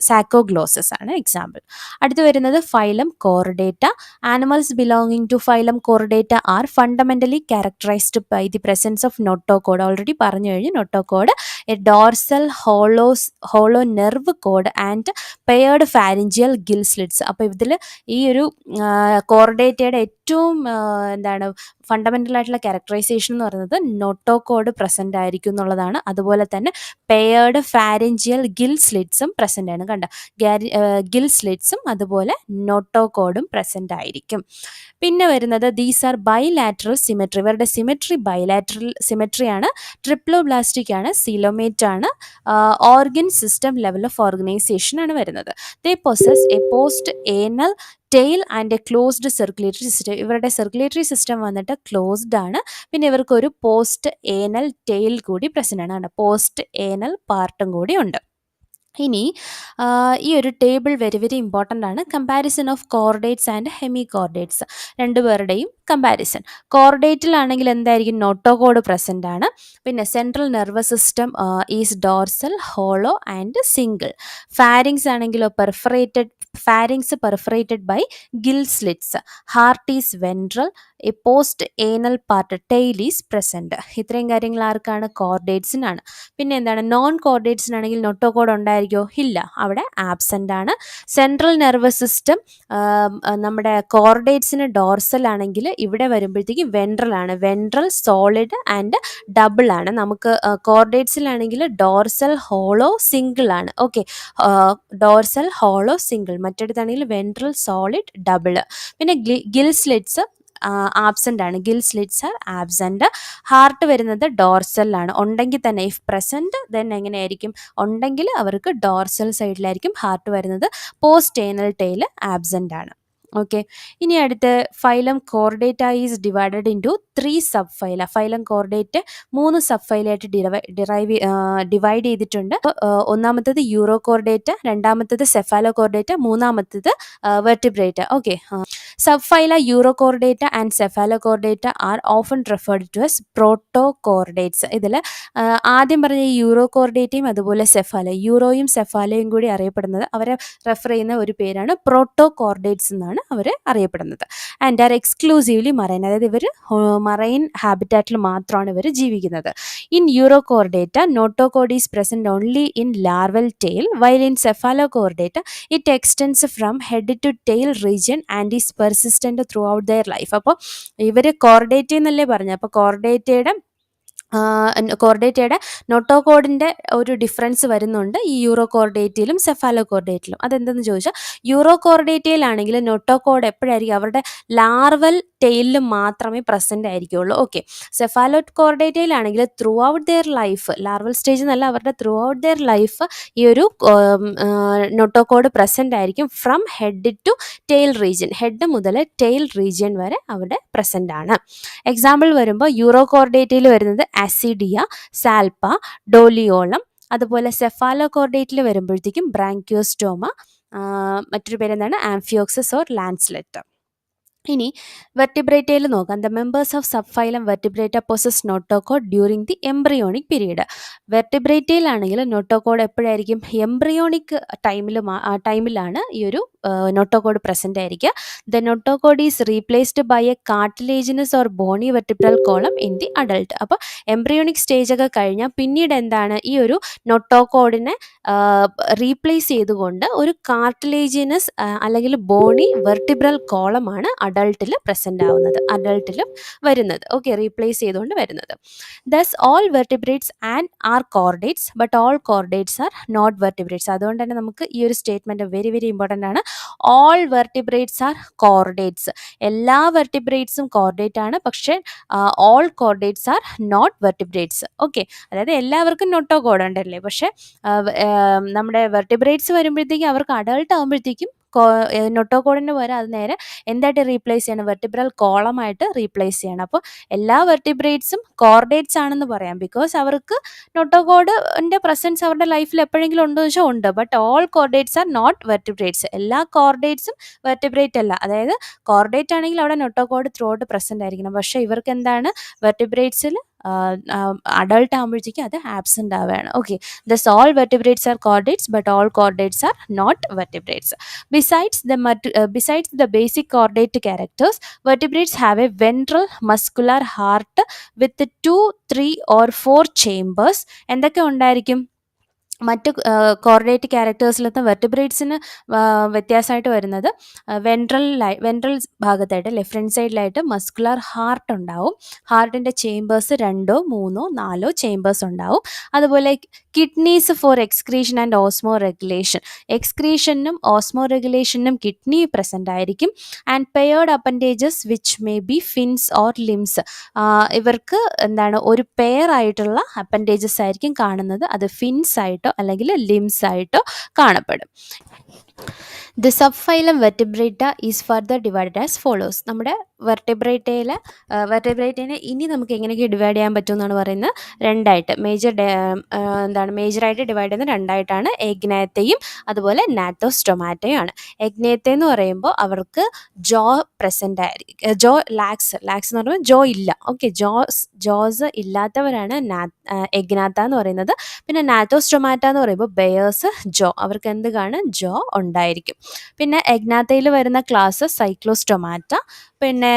സാക്കോഗ്ലോസസ് ആണ് എക്സാമ്പിൾ. അടുത്ത് വരുന്നത് phylum Chordata. Animals belonging to phylum Chordata are fundamentally characterised by the presence of notochord. Already പറഞ്ഞു കഴിഞ്ഞു notochord, a dorsal hollow nerve cord and paired pharyngeal gill slits. അപ്പോൾ ഇതിൽ ഈ ഒരു കോർഡേറ്റയുടെ ഏറ്റവും എന്താണ് ഫണ്ടമെൻ്റൽ ആയിട്ടുള്ള ക്യാരക്ടറൈസേഷൻ എന്ന് പറയുന്നത് നോട്ടോകോഡ് പ്രസൻ്റ് ആയിരിക്കും എന്നുള്ളതാണ്. അതുപോലെ തന്നെ പെയർഡ് ഫാരിഞ്ചിയൽ ഗിൽ സ്ലിറ്റ്സും പ്രസൻ്റ് ആണ്. കണ്ട, ഗിൽ സ്ലിറ്റ്സും അതുപോലെ നോട്ടോകോഡും പ്രസൻ്റ് ആയിരിക്കും. പിന്നെ വരുന്നത് ദീസ് ആർ ബൈലാറ്ററൽ സിമെട്രി. ഇവരുടെ സിമെട്രി ബൈലാറ്ററൽ സിമെട്രി ആണ്. ട്രിപ്ലോബ്ലാസ്റ്റിക് ആണ്, സീലോമേറ്റ് ആണ്. Organ system level of organisation ആണ് വരുന്നത്. They possess a post anal tail and a closed circulatory system. ഇവരുടെ സർക്കുലേറ്ററി സിസ്റ്റം വന്നിട്ട് ക്ലോസ്ഡ് ആണ്. പിന്നെ ഇവർക്കൊരു പോസ്റ്റ് ഏനൽ ടെയിൽ കൂടി പ്രസൻ്റ് ആണ്. പോസ്റ്റ് ഏനൽ പാർട്ടും കൂടി ഉണ്ട്. ഇനി ഈ ഒരു ടേബിൾ വെരി വെരി ഇമ്പോർട്ടൻ്റ് ആണ്. Comparison of chordates and hemichordates, രണ്ടുപേരുടെയും കമ്പാരിസൺ. കോർഡേറ്റിലാണെങ്കിൽ എന്തായിരിക്കും, നോട്ടോകോഡ് പ്രസൻ്റ് ആണ്. പിന്നെ central nervous system is dorsal, hollow and single. Pharynx ആണെങ്കിലോ perforated by gill slits. Heart is ventral, a post anal part, tail is present. ഇത്രയും കാര്യങ്ങൾ ആർക്കാണ്, കോർഡേറ്റ്സിനാണ്. പിന്നെ എന്താണ്, നോൺ കോർഡേറ്റ്സിനാണെങ്കിൽ നോട്ടോകോഡ് ഉണ്ടായിരിക്കുമോ, ഇല്ല, അവിടെ ആബ്സെൻ്റ് ആണ്. സെൻട്രൽ നെർവസ് സിസ്റ്റം നമ്മുടെ കോർഡേറ്റ്സിന് ഡോർസൽ ആണെങ്കിൽ ഇവിടെ വരുമ്പോഴത്തേക്ക് വെൻട്രൽ ആണ്. വെൻട്രൽ സോളിഡ് ആൻഡ് ഡബിൾ ആണ്. നമുക്ക് കോർഡേറ്റ്സിലാണെങ്കിൽ ഡോർസൽ ഹോളോ സിംഗിൾ ആണ്. ഓക്കെ, ഡോർസൽ ഹോളോ സിംഗിൾ, മറ്റടുത്താണെങ്കിൽ വെൻട്രൽ സോളിഡ് ഡബിൾ. പിന്നെ ഗിൽ സ്ലിറ്റ്സ് ആബ്സെൻ്റ് ആണ്. Gill slits are absent. Heart വരുന്നത് ഡോർസലാണ്. ഉണ്ടെങ്കിൽ തന്നെ ഇഫ് പ്രസൻറ്റ് ദെൻ എങ്ങനെയായിരിക്കും, ഉണ്ടെങ്കിൽ അവർക്ക് ഡോർസൽ സൈഡിലായിരിക്കും ഹാർട്ട് വരുന്നത്. പോസ്റ്റ് ഏനൽ ടെയിൽ ആബ്സെൻ്റ് ആണ്. ഓക്കെ, ഇനി അടുത്ത് phylum Chordata is divided into 3 subphyla. Phylum chordate 3 സബ് ഫൈലായിട്ട് ഡിവൈഡ് ചെയ്തിട്ടുണ്ട്. ഒന്നാമത്തത് യൂറോ കോർഡേറ്റ, രണ്ടാമത്തത് സെഫാലോ കോർഡേറ്റ, മൂന്നാമത്തത് Vertebrata. Okay, subphyla Urochordata and Cephalochordata are often referred to as protochordates. ഇതിൽ ആദ്യം പറഞ്ഞ ഈ യൂറോ കോർഡേറ്റയും അതുപോലെ സെഫാല, യൂറോയും സെഫാലയും കൂടി അറിയപ്പെടുന്നത്, അവരെ റെഫർ ചെയ്യുന്ന ഒരു പേരാണ് പ്രോട്ടോ കോർഡേറ്റ്സ് എന്നാണ് അവർ അറിയപ്പെടുന്നത്. ആൻഡ് ആർ എക്സ്ക്ലൂസീവ്ലി മറൈൻ, അതായത് ഇവർ മറൈൻ ഹാബിറ്റാറ്റിൽ മാത്രമാണ് ഇവർ ജീവിക്കുന്നത്. In Urochordata notochord is present only in larval tail, while in Cephalochordata it extends from head to tail region and is persistent throughout their life. അപ്പോൾ ഇവർ കോർഡേറ്റ എന്നല്ലേ പറഞ്ഞു, അപ്പോൾ കോർഡേറ്റയുടെ നോട്ടോകോഡിൻ്റെ ഒരു ഡിഫറൻസ് വരുന്നുണ്ട് ഈ യൂറോ കോർഡേറ്റയിലും സെഫാലോ കോർഡേറ്റിലും. അതെന്തെന്ന് ചോദിച്ചാൽ, യൂറോ കോർഡേറ്റയിലാണെങ്കിൽ നോട്ടോകോഡ് എപ്പോഴായിരിക്കും അവരുടെ ലാർവൽ ടെയിലിൽ മാത്രമേ പ്രസൻ്റ് ആയിരിക്കുള്ളൂ. ഓക്കെ, സെഫാലോ കോർഡേറ്റയിലാണെങ്കിൽ throughout their life, larval stage എന്നല്ല, അവരുടെ ത്രൂ ഔട്ട് ദെയർ ലൈഫ് ഈ ഒരു നോട്ടോകോഡ് പ്രസൻ്റ് ആയിരിക്കും. From head to tail region, head മുതൽ ടെയിൽ റീജിയൻ വരെ അവിടെ പ്രസൻ്റ് ആണ്. എക്സാമ്പിൾ വരുമ്പോൾ യൂറോ കോർഡേറ്റയിൽ വരുന്നത് അസിഡിയ, സാൽപ്പ, ഡോലിയോളം. അതുപോലെ സെഫാലോ കോർഡേറ്റിൽ വരുമ്പോഴത്തേക്കും ബ്രാങ്കിയോസ്റ്റോമ, മറ്റൊരു പേരെന്താണ്, ആംഫിയോക്സസ് ഓർ ലാൻസ്ലെറ്റ്. ഇനി വെർട്ടിബ്രേറ്റയിൽ നോക്കാം. The members of sub phylum vertebrata possess notochord during the embryonic period. വെർട്ടിബ്രേറ്റയിലാണെങ്കിൽ നോട്ടോകോഡ് എപ്പോഴായിരിക്കും? എംബ്രിയോണിക് ടൈമിലാണ് ഈ ഒരു നോട്ടോകോഡ് പ്രസൻ്റ് ആയിരിക്കുക. The notochord is replaced by a cartilaginous or bony vertebral column in the adult. അപ്പോൾ എംബ്രിയോണിക് സ്റ്റേജ് ഒക്കെ കഴിഞ്ഞാൽ പിന്നീട് എന്താണ്, ഈ ഒരു നോട്ടോകോഡിനെ റീപ്ലേസ് ചെയ്തുകൊണ്ട് ഒരു കാർട്ടിലേജിനസ് അല്ലെങ്കിൽ ബോണി വെർട്ടിബ്രൽ കോളമാണ് അഡൾട്ടിൽ പ്രസൻ്റ് ആവുന്നത്, അഡൾട്ടിലും വരുന്നത്. ഓക്കെ, റീപ്ലേസ് ചെയ്തുകൊണ്ട് വരുന്നത്. Thus all vertebrates and are chordates but all chordates are not vertebrates. അതുകൊണ്ട് തന്നെ നമുക്ക് ഈ ഒരു സ്റ്റേറ്റ്മെൻറ്റ് വെരി വെരി ഇമ്പോർട്ടൻ്റ് ആണ്. All vertebrates are chordates. എല്ലാ വെർട്ടിബ്രേറ്റ്സും കോർഡേറ്റ് ആണ്, പക്ഷേ all chordates are not vertebrates. Okay, അതായത് എല്ലാവർക്കും നോട്ടോകോഡ് ഉണ്ടല്ലേ, പക്ഷേ നമ്മുടെ വെർട്ടിബ്രേറ്റ്സ് വരുമ്പോഴത്തേക്കും അവർക്ക് അഡൾട്ട് ആകുമ്പോഴത്തേക്കും നോട്ടോകോഡിന് പകരം അത് നേരെ എന്തായിട്ട് റീപ്ലേസ് ചെയ്യണം? വെർട്ടിബ്രൽ കോളമായിട്ട് റീപ്ലേസ് ചെയ്യണം. അപ്പോൾ എല്ലാ വെർട്ടിബ്രേറ്റ്സും കോർഡേറ്റ്സ് ആണെന്ന് പറയാം, ബിക്കോസ് അവർക്ക് നോട്ടോകോഡിൻ്റെ പ്രസൻസ് അവരുടെ ലൈഫിൽ എപ്പോഴെങ്കിലും ഉണ്ടോ എന്ന് വെച്ചാൽ ഉണ്ട്. But all chordates are not vertebrates. എല്ലാ കോർഡേറ്റ്സും വെർട്ടിബ്രേറ്റ് അല്ല. അതായത് കോർഡേറ്റ് ആണെങ്കിൽ അവിടെ നോട്ടോകോഡ് ത്രൂ ഔട്ട് പ്രസൻ്റ് ആയിരിക്കണം, പക്ഷേ ഇവർക്ക് എന്താണ്, വെർട്ടിബ്രേറ്റ്സിൽ അഡൾട്ട് ആകുമ്പോഴത്തേക്കും അത് ആബ്സെൻ്റ് ആവുകയാണ്. Okay, thus all vertebrates are chordates but all chordates are not vertebrates. Besides the basic chordate characters, vertebrates have a ventral muscular heart with 2, 3 or 4 chambers. എന്തൊക്കെ ഉണ്ടായിരിക്കും? മറ്റ് കോർഡേറ്റ് ക്യാരക്ടേഴ്സിലത്തെ വെർട്ടിബ്രേറ്റ്സിന് വ്യത്യാസമായിട്ട് വരുന്നത് വെൻട്രൽ ഭാഗത്തായിട്ട് അല്ലെ ഫ്രണ്ട് സൈഡിലായിട്ട് മസ്കുലർ ഹാർട്ട് ഉണ്ടാവും. ഹാർട്ടിൻ്റെ ചേമ്പേഴ്സ് 2, 3, 4 ചേമ്പേഴ്സ് ഉണ്ടാവും. അതുപോലെ kidneys for excretion and osmoregulation. എക്സ്ക്രീഷനും ഓസ്മോ റെഗുലേഷനും കിഡ്നി പ്രസൻ്റ് ആയിരിക്കും. And paired appendages which may be fins or limbs. ഇവർക്ക് എന്താണ്, ഒരു പെയർ ആയിട്ടുള്ള അപ്പൻഡേജസ് ആയിരിക്കും കാണുന്നത്. അത് ഫിൻസ് ആയിട്ടോ അല്ലെങ്കിൽ ലിംസ് ആയിട്ടോ കാണപ്പെടും. The sub phylum vertebrata is further divided as follows. നമ്മുടെ വെർട്ടിബ്രേറ്റേനെ ഇനി നമുക്ക് എങ്ങനെയൊക്കെ ഡിവൈഡ് ചെയ്യാൻ പറ്റും എന്നാണ് പറയുന്നത്. രണ്ടായിട്ട് മേജറായിട്ട് ഡിവൈഡ് ചെയ്യുന്നത് രണ്ടായിട്ടാണ്. എഗ്നേത്തയും അതുപോലെ നാത്തോസ്റ്റൊമാറ്റയും ആണ്. എഗ്നേത്ത എന്ന് പറയുമ്പോൾ അവർക്ക് ജോ പ്രസൻ്റ് ആയിരിക്കും, ജോ ലാക്സ് എന്ന് പറയുമ്പോൾ ജോ ഇല്ല. ഓക്കെ, ജോസ് ഇല്ലാത്തവരാണ് എഗ്നാത്ത എന്ന് പറയുന്നത്. പിന്നെ നാത്തോസ്റ്റൊമാറ്റ എന്ന് പറയുമ്പോൾ ബെയേഴ്സ് ജോ, അവർക്ക് എന്ത് കാണും, ജോ ഉണ്ടായിരിക്കും. പിന്നെ എഗ്നാത്തയിൽ വരുന്ന ക്ലാസ് സൈക്ലോസ്റ്റൊമാറ്റ. പിന്നെ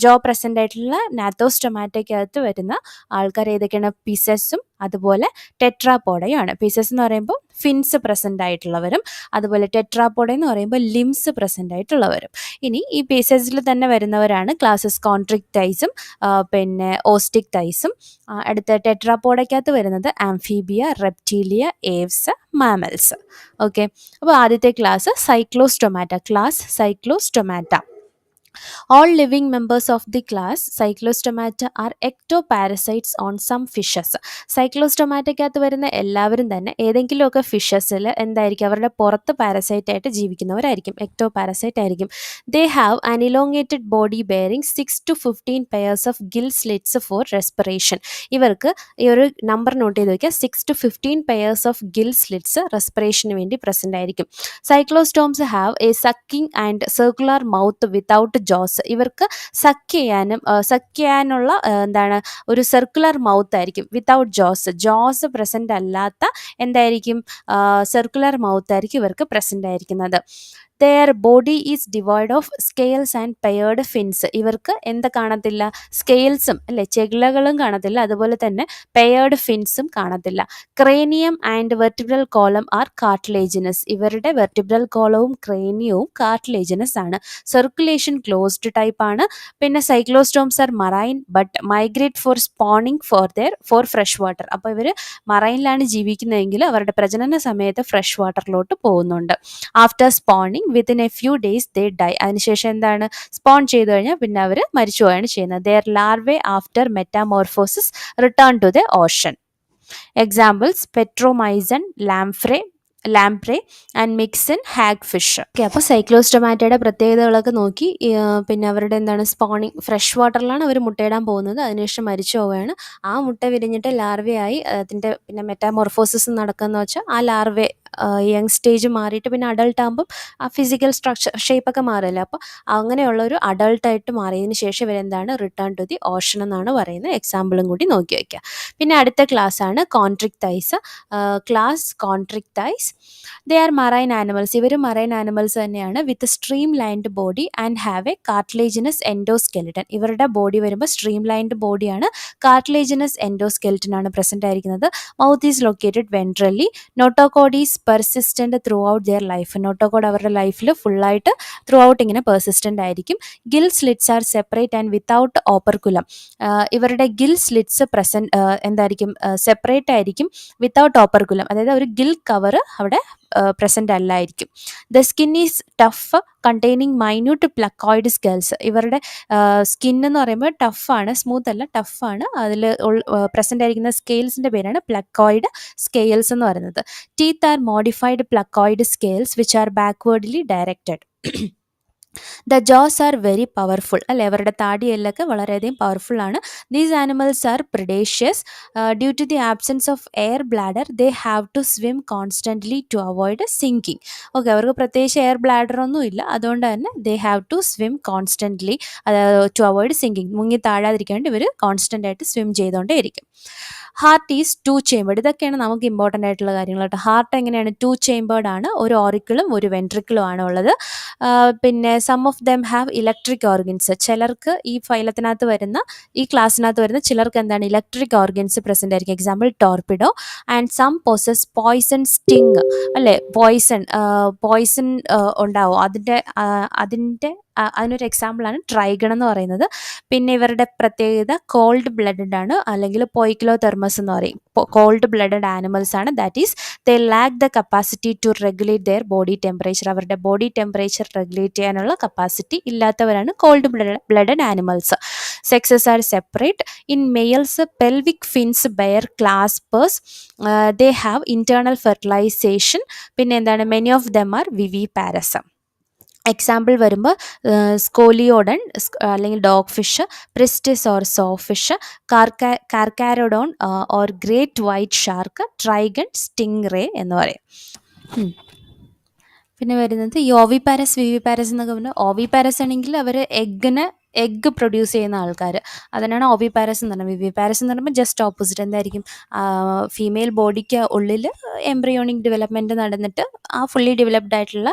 ജോ പ്രസൻ്റ് ആയിട്ടുള്ള നാത്തോസ്റ്റൊമാറ്റയ്ക്കകത്ത് വരുന്ന ആൾക്കാർ ഏതൊക്കെയാണ്? പിസസും അതുപോലെ ടെട്രാപോഡയും ആണ്. പിസസ് എന്ന് പറയുമ്പോൾ ഫിൻസ് പ്രസൻ്റ് ആയിട്ടുള്ളവരും, അതുപോലെ ടെട്രാപോഡ എന്ന് പറയുമ്പോൾ ലിംസ് പ്രസൻ്റ് ആയിട്ടുള്ളവരും. ഇനി ഈ പീസസിൽ തന്നെ വരുന്നവരാണ് ക്ലാസസ് കോൺട്രിക്ടൈസും പിന്നെ ഓസ്റ്റിക് തൈസും. അടുത്ത ടെട്രാപോഡയ്ക്കകത്ത് വരുന്നത് amphibia, Reptilia, Aves, mammals. Okay, അപ്പോൾ ആദ്യത്തെ class Cyclostomata. All living members of the class Cyclostomata are ectoparasites on some fishes. സൈക്ലോസ്റ്റൊമാറ്റയ്ക്കകത്ത് വരുന്ന എല്ലാവരും തന്നെ ഏതെങ്കിലുമൊക്കെ ഫിഷസിൽ എന്തായിരിക്കും, അവരുടെ പുറത്ത് പാരസൈറ്റ് ആയിട്ട് ജീവിക്കുന്നവരായിരിക്കും, എക്ടോപാരസൈറ്റ് ആയിരിക്കും. They have an elongated body bearing 6 to 15 pairs of gill slits for respiration. ഇവർക്ക് ഈ ഒരു നമ്പർ നോട്ട് ചെയ്ത് വയ്ക്കുക, 6 to 15 pairs of gill slits respiration വേണ്ടി പ്രസൻ്റ് ആയിരിക്കും. സൈക്ലോസ്റ്റോംസ് have A sucking and circular mouth without Jose. ഇവർക്ക് സക്ക് ചെയ്യാനുള്ള എന്താണ്, ഒരു സർക്കുലർ മൗത്ത് ആയിരിക്കും, വിത്തൗട്ട് ജോസ് പ്രസൻ്റ് അല്ലാത്ത എന്തായിരിക്കും, സർക്കുലർ മൗത്ത് ആയിരിക്കും ഇവർക്ക് പ്രസൻ്റ് ആയിരിക്കുന്നത്. Their body is devoid of scales and paired fins. ഇവർക്ക് എന്ത് കാണത്തില്ല, സ്കെയിൽസും അല്ലെ ചെകിളകളും കാണത്തില്ല, അതുപോലെ തന്നെ പെയർഡ് ഫിൻസും കാണത്തില്ല. Cranium and vertebral column are cartilaginous. ഇവരുടെ വെർട്ടിബ്രൽ കോളവും ക്രേനിയവും കാർട്ടിലേജിനസ് ആണ്. സർക്കുലേഷൻ ക്ലോസ്ഡ് ടൈപ്പ് ആണ്. പിന്നെ cyclostomes are marine but migrate for spawning for fresh water. അപ്പോൾ ഇവർ മറൈനിലാണ് ജീവിക്കുന്നതെങ്കിൽ അവരുടെ പ്രജനന സമയത്ത് ഫ്രഷ് വാട്ടറിലോട്ട് പോകുന്നുണ്ട്. After spawning within A few days they dye. അതിനുശേഷം എന്താണ്, സ്പോൺ ചെയ്ത് കഴിഞ്ഞാൽ പിന്നെ അവർ മരിച്ചു പോവുകയാണ് ചെയ്യുന്നത്. Their larvae after metamorphosis return to the ocean. Examples petromyzon, lamprey, lamprey and myxine hagfish. Okay, അപ്പോൾ സൈക്ലോസ്റ്റൊമാറ്റയുടെ പ്രത്യേകതകളൊക്കെ നോക്കി. പിന്നെ അവരുടെ എന്താണ് സ്പോണിങ് ഫ്രഷ് വാട്ടറിലാണ് അവർ മുട്ടയിടാൻ പോകുന്നത്. അതിനുശേഷം മരിച്ചു പോവുകയാണ്. ആ മുട്ട വിരിഞ്ഞിട്ട് ലാർവയായി അതിൻ്റെ പിന്നെ മെറ്റാമോർഫോസിസ് നടക്കുകയെന്ന് വെച്ചാൽ ആ ലാർവെ യങ് സ്റ്റേജ് മാറിയിട്ട് പിന്നെ അഡൾട്ട് ആകുമ്പം ആ ഫിസിക്കൽ സ്ട്രക്ചർ ഷേപ്പൊക്കെ മാറില്ല. അപ്പോൾ അങ്ങനെയുള്ള ഒരു അഡൾട്ടായിട്ട് മാറിയതിന് ശേഷം ഇവരെന്താണ് റിട്ടേൺ ടു ദി ഓഷൻ എന്നാണ് പറയുന്നത്. എക്സാമ്പിളും കൂടി നോക്കി വയ്ക്കുക. പിന്നെ അടുത്ത ക്ലാസ്സാണ് chondrichthyes. Class chondrichthyes. They are marine animals. ഇവർ മറൈൻ ആനിമൽസ് തന്നെയാണ്. With streamlined body and have a cartilaginous endoskeleton. ഇവരുടെ ബോഡി വരുമ്പോൾ സ്ട്രീം ലൈൻഡ് ബോഡിയാണ്, കാർട്ടിലേജിനസ് എൻഡോസ്കെലിറ്റൻ ആണ് പ്രസന്റ് ആയിരിക്കുന്നത്. Mouth is located ventrally. Notochord is persistent throughout their life. Notochord അവരുടെ ലൈഫിൽ ഫുള്ളായിട്ട് ത്രൂ ഔട്ട് ഇങ്ങനെ പെർസിസ്റ്റന്റ് ആയിരിക്കും. Gill slits are separate and without operculum. ഇവരുടെ ഗിൽ സ്ലിറ്റ്സ് എന്തായിരിക്കും സെപ്പറേറ്റ് ആയിരിക്കും, വിത്തൗട്ട് ഓപ്പർക്കുലം. അതായത് ഒരു ഗിൽ കവർ അവിടെ പ്രസന്റ് അല്ലായിരിക്കും. The skin is tough containing minute placoid scales. ഇവരുടെ സ്കിൻ എന്ന് പറയുമ്പോൾ ടഫാണ്, സ്മൂത്ത് അല്ല, ടഫാണ്. അതിൽ പ്രസന്റ് ആയിരിക്കുന്ന സ്കെയിൽസിന്റെ പേരാണ് പ്ലക്കോയിഡ് സ്കെയിൽസ് എന്ന് പറയുന്നത്. Teeth are modified placoid scales which are backwardly directed. The jaws are very powerful. അല്ലെ, അവരുടെ താടിയെല്ലൊക്കെ വളരെയധികം പവർഫുൾ ആണ്. These animals are predaceous. Due to the absence of air bladder they have to swim constantly to avoid sinking. Okay, അവർക്ക് പ്രത്യേകിച്ച് എയർ ബ്ലാഡർ ഒന്നും ഇല്ല, അതുകൊണ്ട് തന്നെ they have to swim constantly to avoid sinking. മുങ്ങി താഴാതിരിക്കാൻ വേണ്ടി ഇവർ കോൺസ്റ്റൻ്റ് ആയിട്ട് സ്വിം ചെയ്തുകൊണ്ടേ ഇരിക്കും. Heart is two chambered. ഇതൊക്കെയാണ് നമുക്ക് ഇമ്പോർട്ടൻ്റ് ആയിട്ടുള്ള കാര്യങ്ങൾ കേട്ടോ. ഹാർട്ട് എങ്ങനെയാണ്? ടു ചേമ്പേർഡ് ആണ്. ഒരു ഓറിക്കിളും ഒരു വെൻട്രിക്കിളും ആണ് ഉള്ളത്. പിന്നെ some of them have electric organs. ചിലർക്ക് ഈ ഫൈലത്തിനകത്ത് വരുന്ന, ഈ ക്ലാസ്സിനകത്ത് വരുന്ന ചിലർക്ക് എന്താണ് ഇലക്ട്രിക് ഓർഗൻസ് പ്രസന്റ് ആയിരിക്കും. Example Torpedo. And some possess poison sting. അല്ലേ, പോയിസൺ ഉണ്ടാവും. അതിനൊരു എക്സാമ്പിളാണ് ട്രൈഗൺ എന്ന് പറയുന്നത്. പിന്നെ ഇവരുടെ പ്രത്യേകത കോൾഡ് ബ്ലഡഡ് ആണ്, അല്ലെങ്കിൽ പോയിക്ലോതെർമസ് എന്ന് പറയും. കോൾഡ് ബ്ലഡഡ് ആനിമൽസ് ആണ്. That is they lack the capacity to regulate their body temperature. അവരുടെ ബോഡി ടെമ്പറേച്ചർ റെഗുലേറ്റ് ചെയ്യാനുള്ള കപ്പാസിറ്റി ഇല്ലാത്തവരാണ് cold blooded animals. Sexes are separate. In males pelvic fins bear claspers. They have internal fertilization. പിന്നെ എന്താണ്, many of them are viviparous. Example വരുമ്പോൾ സ്കോലിയോഡൺ അല്ലെങ്കിൽ dogfish, pristis or sawfish, carcharodon or great white shark, trygon, stingray എന്ന് പറയും. പിന്നെ വരുന്നത് ഈ ഓവിപാരസ് വിവിപാരസ് എന്നൊക്കെ പറഞ്ഞാൽ, ഓവിപാരസ് ആണെങ്കിൽ അവർ എഗ്ഗ് പ്രൊഡ്യൂസ് ചെയ്യുന്ന ആൾക്കാർ, അതിനാണ് ഓവിപാരസ് എന്ന് പറയുന്നത്. വിവിപാരസ് എന്ന് പറയുമ്പോൾ ജസ്റ്റ് ഓപ്പോസിറ്റ്. എന്തായിരിക്കും, ഫീമെയിൽ ബോഡിക്ക് ഉള്ളിൽ എംബ്രിയോണിക് ഡെവലപ്മെൻറ്റ് നടന്നിട്ട് ആ ഫുള്ളി ഡെവലപ്ഡ് ആയിട്ടുള്ള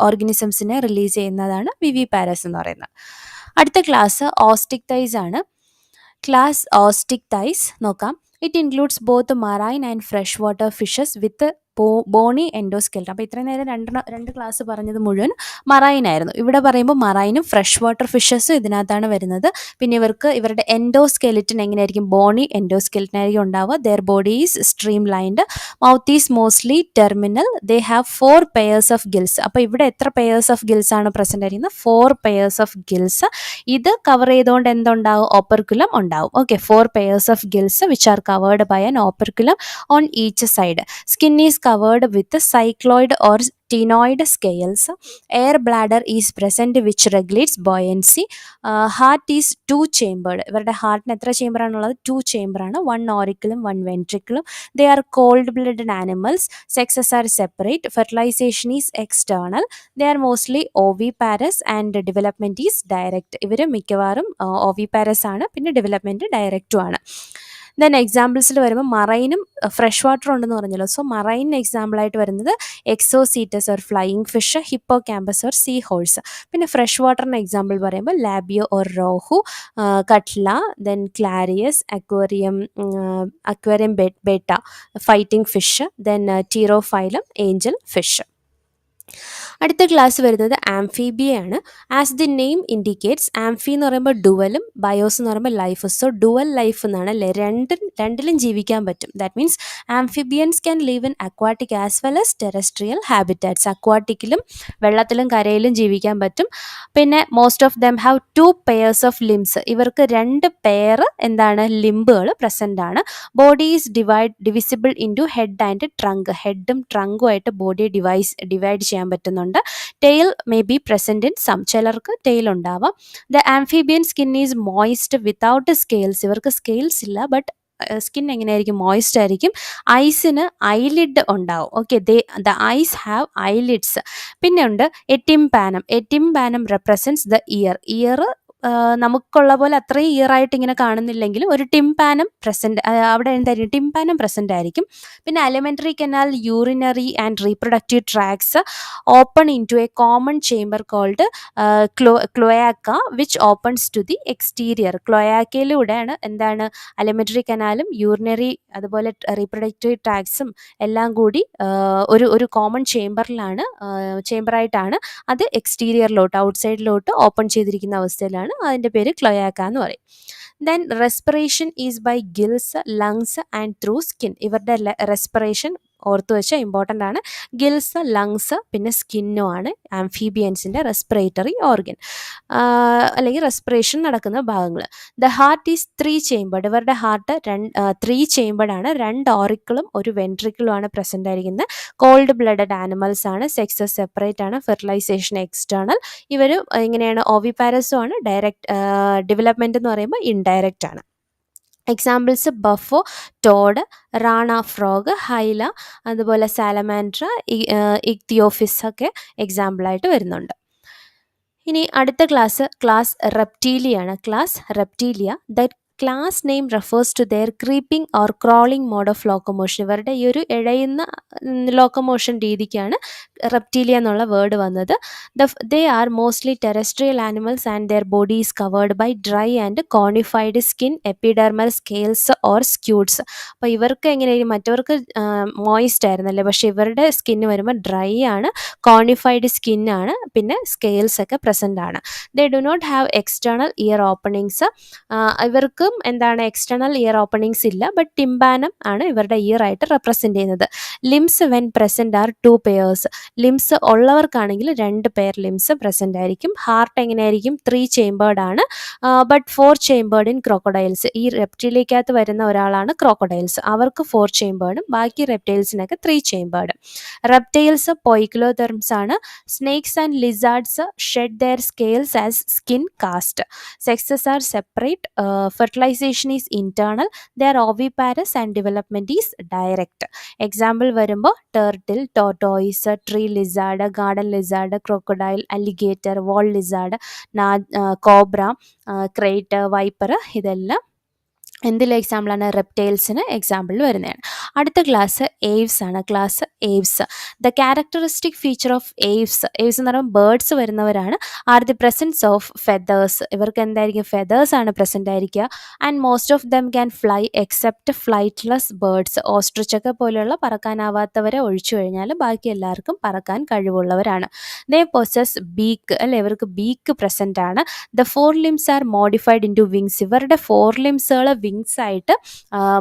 ഓർഗനിസംസിനെ റിലീസ് ചെയ്യുന്നതാണ് വിവിപാരസ് എന്ന് പറയുന്നത്. അടുത്ത ക്ലാസ് ഓസ്റ്റിക്തൈസ് ആണ്. ക്ലാസ് ഓസ്റ്റിക്തൈസ് നോക്കാം. It includes both marine and fresh water fishes with bony endoskeleton. അപ്പോൾ ഇത്രയും നേരം രണ്ട് ക്ലാസ് പറഞ്ഞത് മുഴുവൻ മറൈൻ ആയിരുന്നു. ഇവിടെ പറയുമ്പോൾ മറൈനും ഫ്രഷ് വാട്ടർ ഫിഷസും ഇതിനകത്താണ് വരുന്നത്. പിന്നെ ഇവരുടെ എൻഡോസ്കെലിറ്റൻ എങ്ങനെയായിരിക്കും? ബോണി എൻഡോസ്കെലിറ്റൻ ആയിരിക്കും ഉണ്ടാവുക. Their body is streamlined. Mouth is mostly terminal. They have 4 pairs of gills. അപ്പോൾ ഇവിടെ എത്ര പെയേഴ്സ് ഓഫ് ഗിൽസ് ആണ് പ്രസന്റ് ആയിരിക്കുന്നത്? 4 പെയേഴ്സ് ഓഫ് ഗിൽസ്. ഇത് കവർ ചെയ്തുകൊണ്ട് എന്തുണ്ടാവും? ഓപ്പർക്കുലം ഉണ്ടാവും. Okay, 4 pairs of gills which are covered by an operculum on each side. Skin is covered with cycloid or ctenoid scales. Air bladder is present which regulates buoyancy. Heart is 2 chambered. ഇവരുടെ ഹാർട്ടിന് എത്ര ചേംബർ ആണുള്ളത്? 2 ചേംബർ ആണ്. 1 auriculum 1 ventriculum. They are cold blooded animals. Sexes are separate. Fertilization is external. They are mostly oviparous and development is direct. ഇവർ മിക്കവാറും oviparous ആണ്, പിന്നെ ഡെവലപ്മെൻറ്റ് ഡയറക്റ്റും ആണ്. ദെൻ എക്സാമ്പിൾസിൽ വരുമ്പോൾ മറൈനും ഫ്രഷ് വാട്ടർ ഉണ്ടെന്ന് പറഞ്ഞല്ലോ. സോ മറൈൻ എക്സാമ്പിളായിട്ട് വരുന്നത് exocoetus or flying fish, hippocampus or seahorse. പിന്നെ ഫ്രഷ് വാട്ടറിന് എക്സാമ്പിൾ പറയുമ്പോൾ labeo or rohu, catla, then clarias, aquarium betta, fighting fish, then pterophyllum, angel fish. അടുത്ത ക്ലാസ് വരുന്നത് ആംഫീബിയ ആണ്. As the name indicates, amphi എന്ന് പറയുമ്പോൾ ഡുവലും ബയോസ് എന്ന് പറയുമ്പോൾ ലൈഫ്. സോ ഡുവൽ ലൈഫ് എന്നാണ് അല്ലേ, രണ്ടിലും ജീവിക്കാൻ പറ്റും. That means amphibians can live in aquatic as well as terrestrial habitats. അക്വാട്ടിക്കിലും വെള്ളത്തിലും കരയിലും ജീവിക്കാൻ പറ്റും. പിന്നെ most of them have 2 pairs of limbs. ഇവർക്ക് 2 പെയർ എന്താണ് ലിംബുകൾ പ്രസൻ്റ് ആണ്. Body is divisible into head and trunk. ഹെഡും ട്രങ്കുമായിട്ട് ബോഡിയെ ഡിവൈഡ് ചെയ്യാൻ പറ്റുന്നുണ്ട്. Tail may be present in some, ചിലർക്ക് ടെയിൽ ഉണ്ടാവാം. The amphibian skin is moist without scales. ഇവർക്ക് സ്കെയിൽസ് ഇല്ല, ബട്ട് സ്കിൻ എങ്ങനെയായിരിക്കും, മോയിസ്റ്റ് ആയിരിക്കും. ഐസിന് ഐലിഡ് ഉണ്ടാവും. Okay, the eyes have eyelids. പിന്നെ ഉണ്ട് a tympanum. A tympanum represents the ear. നമുക്കുള്ള പോലെ അത്രയും ഇയറായിട്ട് ഇങ്ങനെ കാണുന്നില്ലെങ്കിലും ഒരു ടിംപാനം പ്രസൻറ്റ്, അവിടെ എന്തായിരിക്കും, ടിംപാനം പ്രസൻ്റ് ആയിരിക്കും. പിന്നെ alimentary canal, urinary and reproductive tracts open into a common chamber called cloaca which opens to the exterior. ക്ലോയാക്കയിലൂടെയാണ് എന്താണ് അലിമെൻ്ററി കനാലും യൂറിനറി അതുപോലെ റീപ്രൊഡക്റ്റീവ് ട്രാക്സും എല്ലാം കൂടി ഒരു കോമൺ ചേംബറായിട്ടാണ് അത് എക്സ്റ്റീരിയറിലോട്ട്, ഔട്ട്സൈഡിലോട്ട് ഓപ്പൺ ചെയ്തിരിക്കുന്ന അവസ്ഥയിലാണ്. അതിൻ്റെ പേര് ക്ലോയാക്ക എന്ന് പറയും. Then respiration is by gills, lungs and through skin. ഇവരുടെ റെസ്പിറേഷൻ ഓർത്ത് വെച്ചാൽ ഇമ്പോർട്ടൻ്റ് ആണ്. ഗിൽസ്, ലങ്സ് പിന്നെ സ്കിന്നും ആണ് ആംഫീബിയൻസിൻ്റെ റെസ്പിറേറ്ററി ഓർഗൻ, അല്ലെങ്കിൽ റെസ്പിറേഷൻ നടക്കുന്ന ഭാഗങ്ങൾ. The heart is 3 chambered. ഇവരുടെ ഹാർട്ട് 3 ചേമ്പേർഡ് ആണ്. 2 ഓറിക്കിളും ഒരു വെൻട്രിക്കിളും ആണ് പ്രസൻ്റ് ആയിരിക്കുന്നത്. കോൾഡ് ബ്ലഡഡ് ആനിമൽസ് ആണ്. സെക്സ് സെപ്പറേറ്റ് ആണ്. Fertilisation external. ഇവർ എങ്ങനെയാണ്, ഓവിപാരസും ആണ്. ഡയറക്റ്റ് ഡെവലപ്മെൻറ്റ് എന്ന് പറയുമ്പോൾ ഇൻഡയറക്റ്റ് ആണ്. Examples bufo, toad, rana frog, hyla, അതുപോലെ സാലമാൻഡ്ര, ഇക്തിയോഫിസ് ഒക്കെ എക്സാമ്പിളായിട്ട് വരുന്നുണ്ട്. ഇനി അടുത്ത ക്ലാസ് റെപ്റ്റീലിയാണ്. Class reptilia. The class name refers to their creeping or crawling mode of locomotion. ഇവരുടെ ഈ ഒരു ഇഴയുന്ന ലോക്കോമോഷൻ രീതിക്കാണ് റെപ്റ്റീലിയ എന്നുള്ള വേർഡ് വന്നത്. They are mostly terrestrial animals and their body is covered by dry and cornified skin, epidermal scales or scutes. അപ്പോൾ ഇവർക്ക് എങ്ങനെയായിരിക്കും, മറ്റവർക്ക് മോയിസ്റ്റ് ആയിരുന്നല്ലേ, പക്ഷേ ഇവരുടെ സ്കിന്ന് വരുമ്പോൾ ഡ്രൈ ആണ്, കോണിഫൈഡ് സ്കിന്നാണ്, പിന്നെ സ്കെയിൽസ് ഒക്കെ പ്രസൻ്റ് ആണ്. They do not have external ear openings. ഇവർക്കും എന്താണ് എക്സ്റ്റേണൽ ഇയർ ഓപ്പണിങ്സ് ഇല്ല, ബട്ട് ടിംബാനം ആണ് ഇവരുടെ ഇയർ ആയിട്ട് റെപ്രസെൻ്റ് ചെയ്യുന്നത്. Limbs when present are 2 pairs. Limbs ഉള്ളവർക്കാണെങ്കിൽ 2 പെയർ ലിംസ് പ്രസൻ്റ് ആയിരിക്കും. ഹാർട്ട് എങ്ങനെയായിരിക്കും, 3 ചേമ്പേർഡ് ആണ്, ബട്ട് 4 ചേമ്പേർഡ് ഇൻ ക്രോക്കഡൈൽസ്. ഈ റെപ്റ്റീലിയക്കകത്ത് വരുന്ന ഒരാളാണ് ക്രോക്കഡൈൽസ്. അവർക്ക് 4 ചേമ്പേർഡും ബാക്കി റെപ്റ്റൈൽസിനൊക്കെ 3 ചേമ്പേർഡ്. റെപ്റ്റൈൽസ് പോയിക്ലോതെർമ്സ് ആണ്. Snakes and lizards shed their scales as skin cast. Sexes are separate. Fertilization is internal. They are oviparous and development is direct. Example വരുമ്പോൾ turtle, tortoise, tree lizard, garden lizard, crocodile, alligator, wall lizard, cobra, krait, viper, ഇതെല്ലാം എന്തിലെ എക്സാമ്പിളാണ്, റെപ്റ്റൈൽസിന് എക്സാമ്പിൾ വരുന്നതാണ്. അടുത്ത ക്ലാസ് ഏവ്സ് ആണ്. Class aves. The characteristic feature of aves എന്ന് പറയുമ്പോൾ ബേർഡ്സ് വരുന്നവരാണ്. Are the presence of feathers. ഇവർക്ക് എന്തായിരിക്കും, ഫെദേഴ്സ് ആണ് പ്രസൻ്റ് ആയിരിക്കുക. And most of them can fly except flightless birds. ഓസ്ട്രിച്ചൊക്കെ പോലെയുള്ള പറക്കാനാവാത്തവരെ ഒഴിച്ചു കഴിഞ്ഞാൽ ബാക്കി എല്ലാവർക്കും പറക്കാൻ കഴിവുള്ളവരാണ്. ദേ പൊസസ് ബീക്ക്, അല്ലെ, ഇവർക്ക് ബീക്ക് പ്രസൻ്റ് ആണ്. The 4 limbs are modified into wings. ഇവരുടെ 4 limbsകൾ വിങ്സ് ആയിട്ട്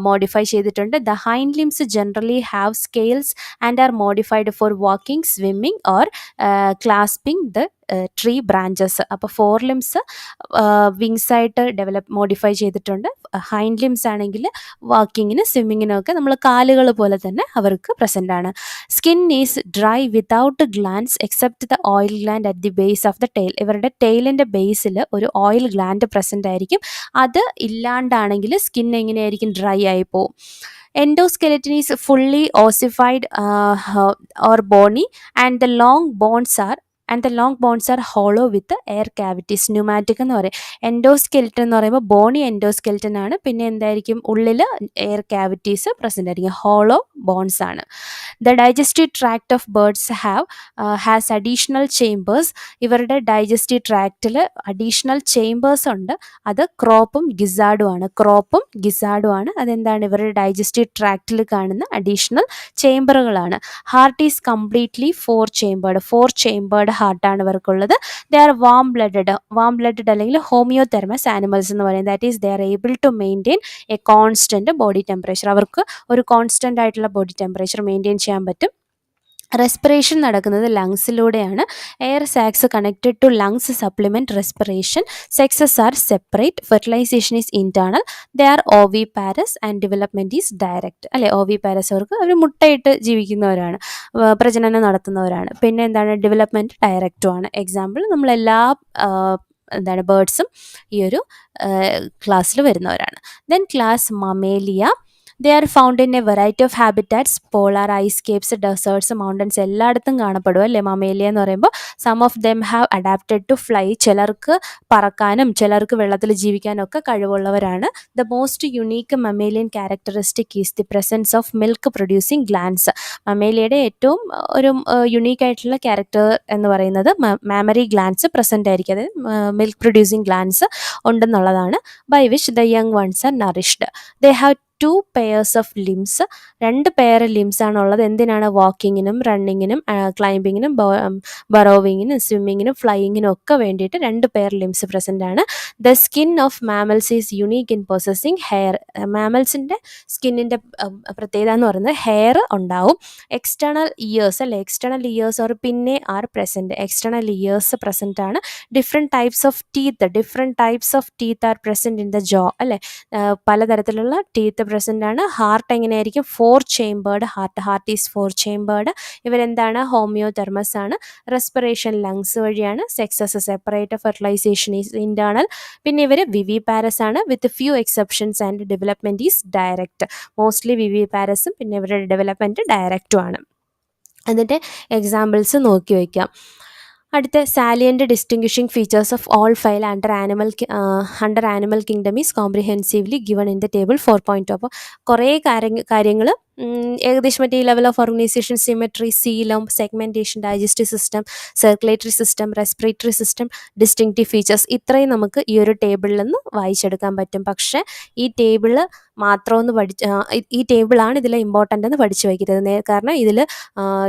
മോഡിഫൈ ചെയ്തിട്ടുണ്ട്. The hind limbs generally have scales and are modified for walking, swimming or clasping the tree branches. അപ്പോൾ 4 limbs വിങ്സ് ആയിട്ട് മോഡിഫൈ ചെയ്തിട്ടുണ്ട്. ഹൈൻഡ് ലിംസ് ആണെങ്കിൽ വാക്കിങ്ങിന്, സ്വിമ്മിങ്ങിനും ഒക്കെ നമ്മൾ കാലുകൾ പോലെ തന്നെ അവർക്ക് പ്രസൻ്റ് ആണ്. Skin is dry without glands except the oil gland at the base of the tail. ഇവരുടെ ടെയിലിൻ്റെ ബേസിൽ ഒരു ഓയിൽ ഗ്ലാൻഡ് പ്രസൻ്റ് ആയിരിക്കും. അത് ഇല്ലാണ്ടാണെങ്കിൽ സ്കിൻ എങ്ങനെയായിരിക്കും, ഡ്രൈ ആയി പോകും. Endoskeleton is fully ossified or bony and the long bones are and the long bones are hollow with air cavities. Pneumatic എന്ന് പറയും. എൻഡോസ്കെൽറ്റൻ എന്ന് പറയുമ്പോൾ ബോണി എൻഡോസ്കെൽറ്റൻ ആണ്. പിന്നെ എന്തായിരിക്കും, ഉള്ളിൽ എയർ ക്യാവിറ്റീസ് പ്രസൻ്റ് ആയിരിക്കും. ഹോളോ ബോൺസ് ആണ്. The digestive tract of birds has additional chambers. ഇവരുടെ ഡൈജസ്റ്റീവ് ട്രാക്റ്റിൽ അഡീഷണൽ ചേമ്പേഴ്സ് ഉണ്ട്. അത് ക്രോപ്പും ഗിസാർഡും ആണ്. ക്രോപ്പും ഗിസാർഡും ആണ്. അതെന്താണ്, ഇവരുടെ ഡൈജസ്റ്റീവ് ട്രാക്റ്റിൽ കാണുന്ന അഡീഷണൽ ചേമ്പറുകളാണ്. Heart is completely four chambered ഹാർട്ടാണ് ഇവർക്കുള്ളത്. ദേ ആർ വാം ബ്ലഡഡ് അല്ലെങ്കിൽ ഹോമിയോതെർമസ് ആനിമൽസ് എന്ന് പറയും. That is they are able to maintain a constant body temperature. അവർക്ക് ഒരു കോൺസ്റ്റൻ്റ് ആയിട്ടുള്ള ബോഡി ടെമ്പറേച്ചർ മെയിൻറ്റെയിൻ ചെയ്യാൻ പറ്റും. റെസ്പിറേഷൻ നടക്കുന്നത് ലങ്സിലൂടെയാണ്. Air sacs connected to lungs supplement respiration. Sexes are separate. Fertilization is internal. They are oviparous and development is direct. അല്ലെ, ഓവി പാരസ് അവർക്ക് അവർ മുട്ടയിട്ട് ജീവിക്കുന്നവരാണ്, പ്രജനനം നടത്തുന്നവരാണ്. പിന്നെ എന്താണ്, ഡെവലപ്മെൻറ്റ് ഡയറക്റ്റും ആണ്. എക്സാമ്പിൾ നമ്മളെല്ലാ എന്താണ് ബേർഡ്സും ഈ ഒരു ക്ലാസ്സിൽ വരുന്നവരാണ്. Then class mammalia. They are found in a variety of habitats. Polar, ice caps, deserts, mountains എല്ലായിടത്തും കാണപ്പെടും അല്ലേ മമേലിയ എന്ന് പറയുമ്പോൾ. Some of them have adapted to fly. ചിലർക്ക് പറക്കാനും ചിലർക്ക് വെള്ളത്തിൽ ജീവിക്കാനും ഒക്കെ കഴിവുള്ളവരാണ്. The most unique mammalian characteristic is the presence of milk producing glands. മമേലിയയുടെ ഏറ്റവും ഒരു യുണീക്ക് ആയിട്ടുള്ള ക്യാരക്ടർ എന്ന് പറയുന്നത് മാമറി ഗ്ലാൻസ് പ്രസൻ്റ് ആയിരിക്കും. അതായത് മിൽക്ക് പ്രൊഡ്യൂസിങ് ഗ്ലാൻസ് ഉണ്ടെന്നുള്ളതാണ്. By which the young ones are nourished. They have 2 pairs of limbs. 2 pair limbs ആണുള്ളത്. എന്തിനാണ്, വാക്കിങ്ങിനും റണ്ണിങ്ങിനും ക്ലൈംബിങ്ങിനും ബറോവിങ്ങിനും സ്വിമ്മിങ്ങിനും ഫ്ലൈയിങ്ങിനും ഒക്കെ വേണ്ടിയിട്ട് 2 പെയർ ലിംസ് പ്രസൻ്റ് ആണ്. The skin of mammals is unique in possessing hair. മാമൽസിൻ്റെ സ്കിന്നിൻ്റെ പ്രത്യേകത എന്ന് പറയുന്നത് ഹെയർ ഉണ്ടാവും. എക്സ്റ്റേണൽ ഇയേഴ്സ് അല്ലെ, എക്സ്റ്റേണൽ ഇയേഴ്സ് ഓർ പിന്നെ are present. External ears present ആണ്. Different types of teeth are present in the jaw അല്ലെ. പലതരത്തിലുള്ള ടീത്ത് പ്രസൻ്റ് ആണ്. ഹാർട്ട് എങ്ങനെയായിരിക്കും, 4 ചേമ്പേർഡ് ഹാർട്ട് ഈസ് 4 ചേമ്പേർഡ്. ഇവരെന്താണ്, ഹോമിയോതെർമസ് ആണ്. റെസ്പിറേഷൻ ലങ്സ് വഴിയാണ്. Sexes separate. Fertilization is internal. പിന്നെ ഇവർ വിവി പാരസ് ആണ് with few exceptions. And development is direct. Mostly വിവി പാരസും പിന്നെ ഇവരുടെ ഡെവലപ്മെൻറ്റ് ഡയറക്റ്റും ആണ്. അതിൻ്റെ എക്സാമ്പിൾസ് നോക്കി വയ്ക്കാം. അടുത്ത salient distinguishing features of all phyla under animal kingdom is comprehensively given in the table 4.2. അപ്പോൾ കുറേ കാര്യങ്ങൾ ഏകദേശം മറ്റേ ഈ level of organisation, symmetry, coelom, segmentation, digestive system, circulatory system, respiratory system, distinctive features, ഇത്രയും നമുക്ക് ഈ ഒരു ടേബിളിൽ നിന്ന് വായിച്ചെടുക്കാൻ പറ്റും. പക്ഷേ ഈ ടേബിള് മാത്രമൊന്ന് ഈ ടേബിളാണ് ഇതിലെ ഇമ്പോർട്ടൻ്റ് എന്ന് പഠിച്ചു വയ്ക്കരുത്. കാരണം ഇതിൽ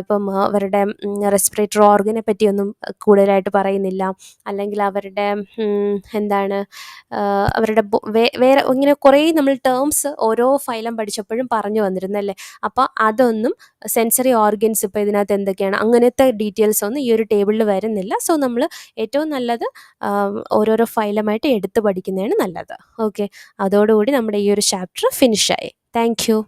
ഇപ്പം അവരുടെ റെസ്പിറേറ്ററി ഓർഗനെ പറ്റിയൊന്നും കൂടുതലായിട്ട് പറയുന്നില്ല. അല്ലെങ്കിൽ അവരുടെ എന്താണ് അവരുടെ വേറെ ഇങ്ങനെ കുറേ നമ്മൾ ടേംസ് ഓരോ ഫൈലം പഠിച്ചപ്പോഴും പറഞ്ഞു വന്നിരുന്നല്ലേ. അപ്പോൾ അതൊന്നും സെൻസറി ഓർഗൻസ് ഇപ്പോൾ ഇതിനകത്ത് എന്തൊക്കെയാണ് അങ്ങനത്തെ ഡീറ്റെയിൽസ് ഒന്നും ഈ ഒരു ടേബിളിൽ വരുന്നില്ല. സോ നമ്മൾ ഏറ്റവും നല്ലത് ഓരോരോ ഫൈലമായിട്ട് എടുത്ത് പഠിക്കുന്നതാണ് നല്ലത്. ഓക്കെ, അതോടുകൂടി നമ്മുടെ ഈ ഒരു ചാപ്റ്റർ ഫിനിഷായി. Thank you.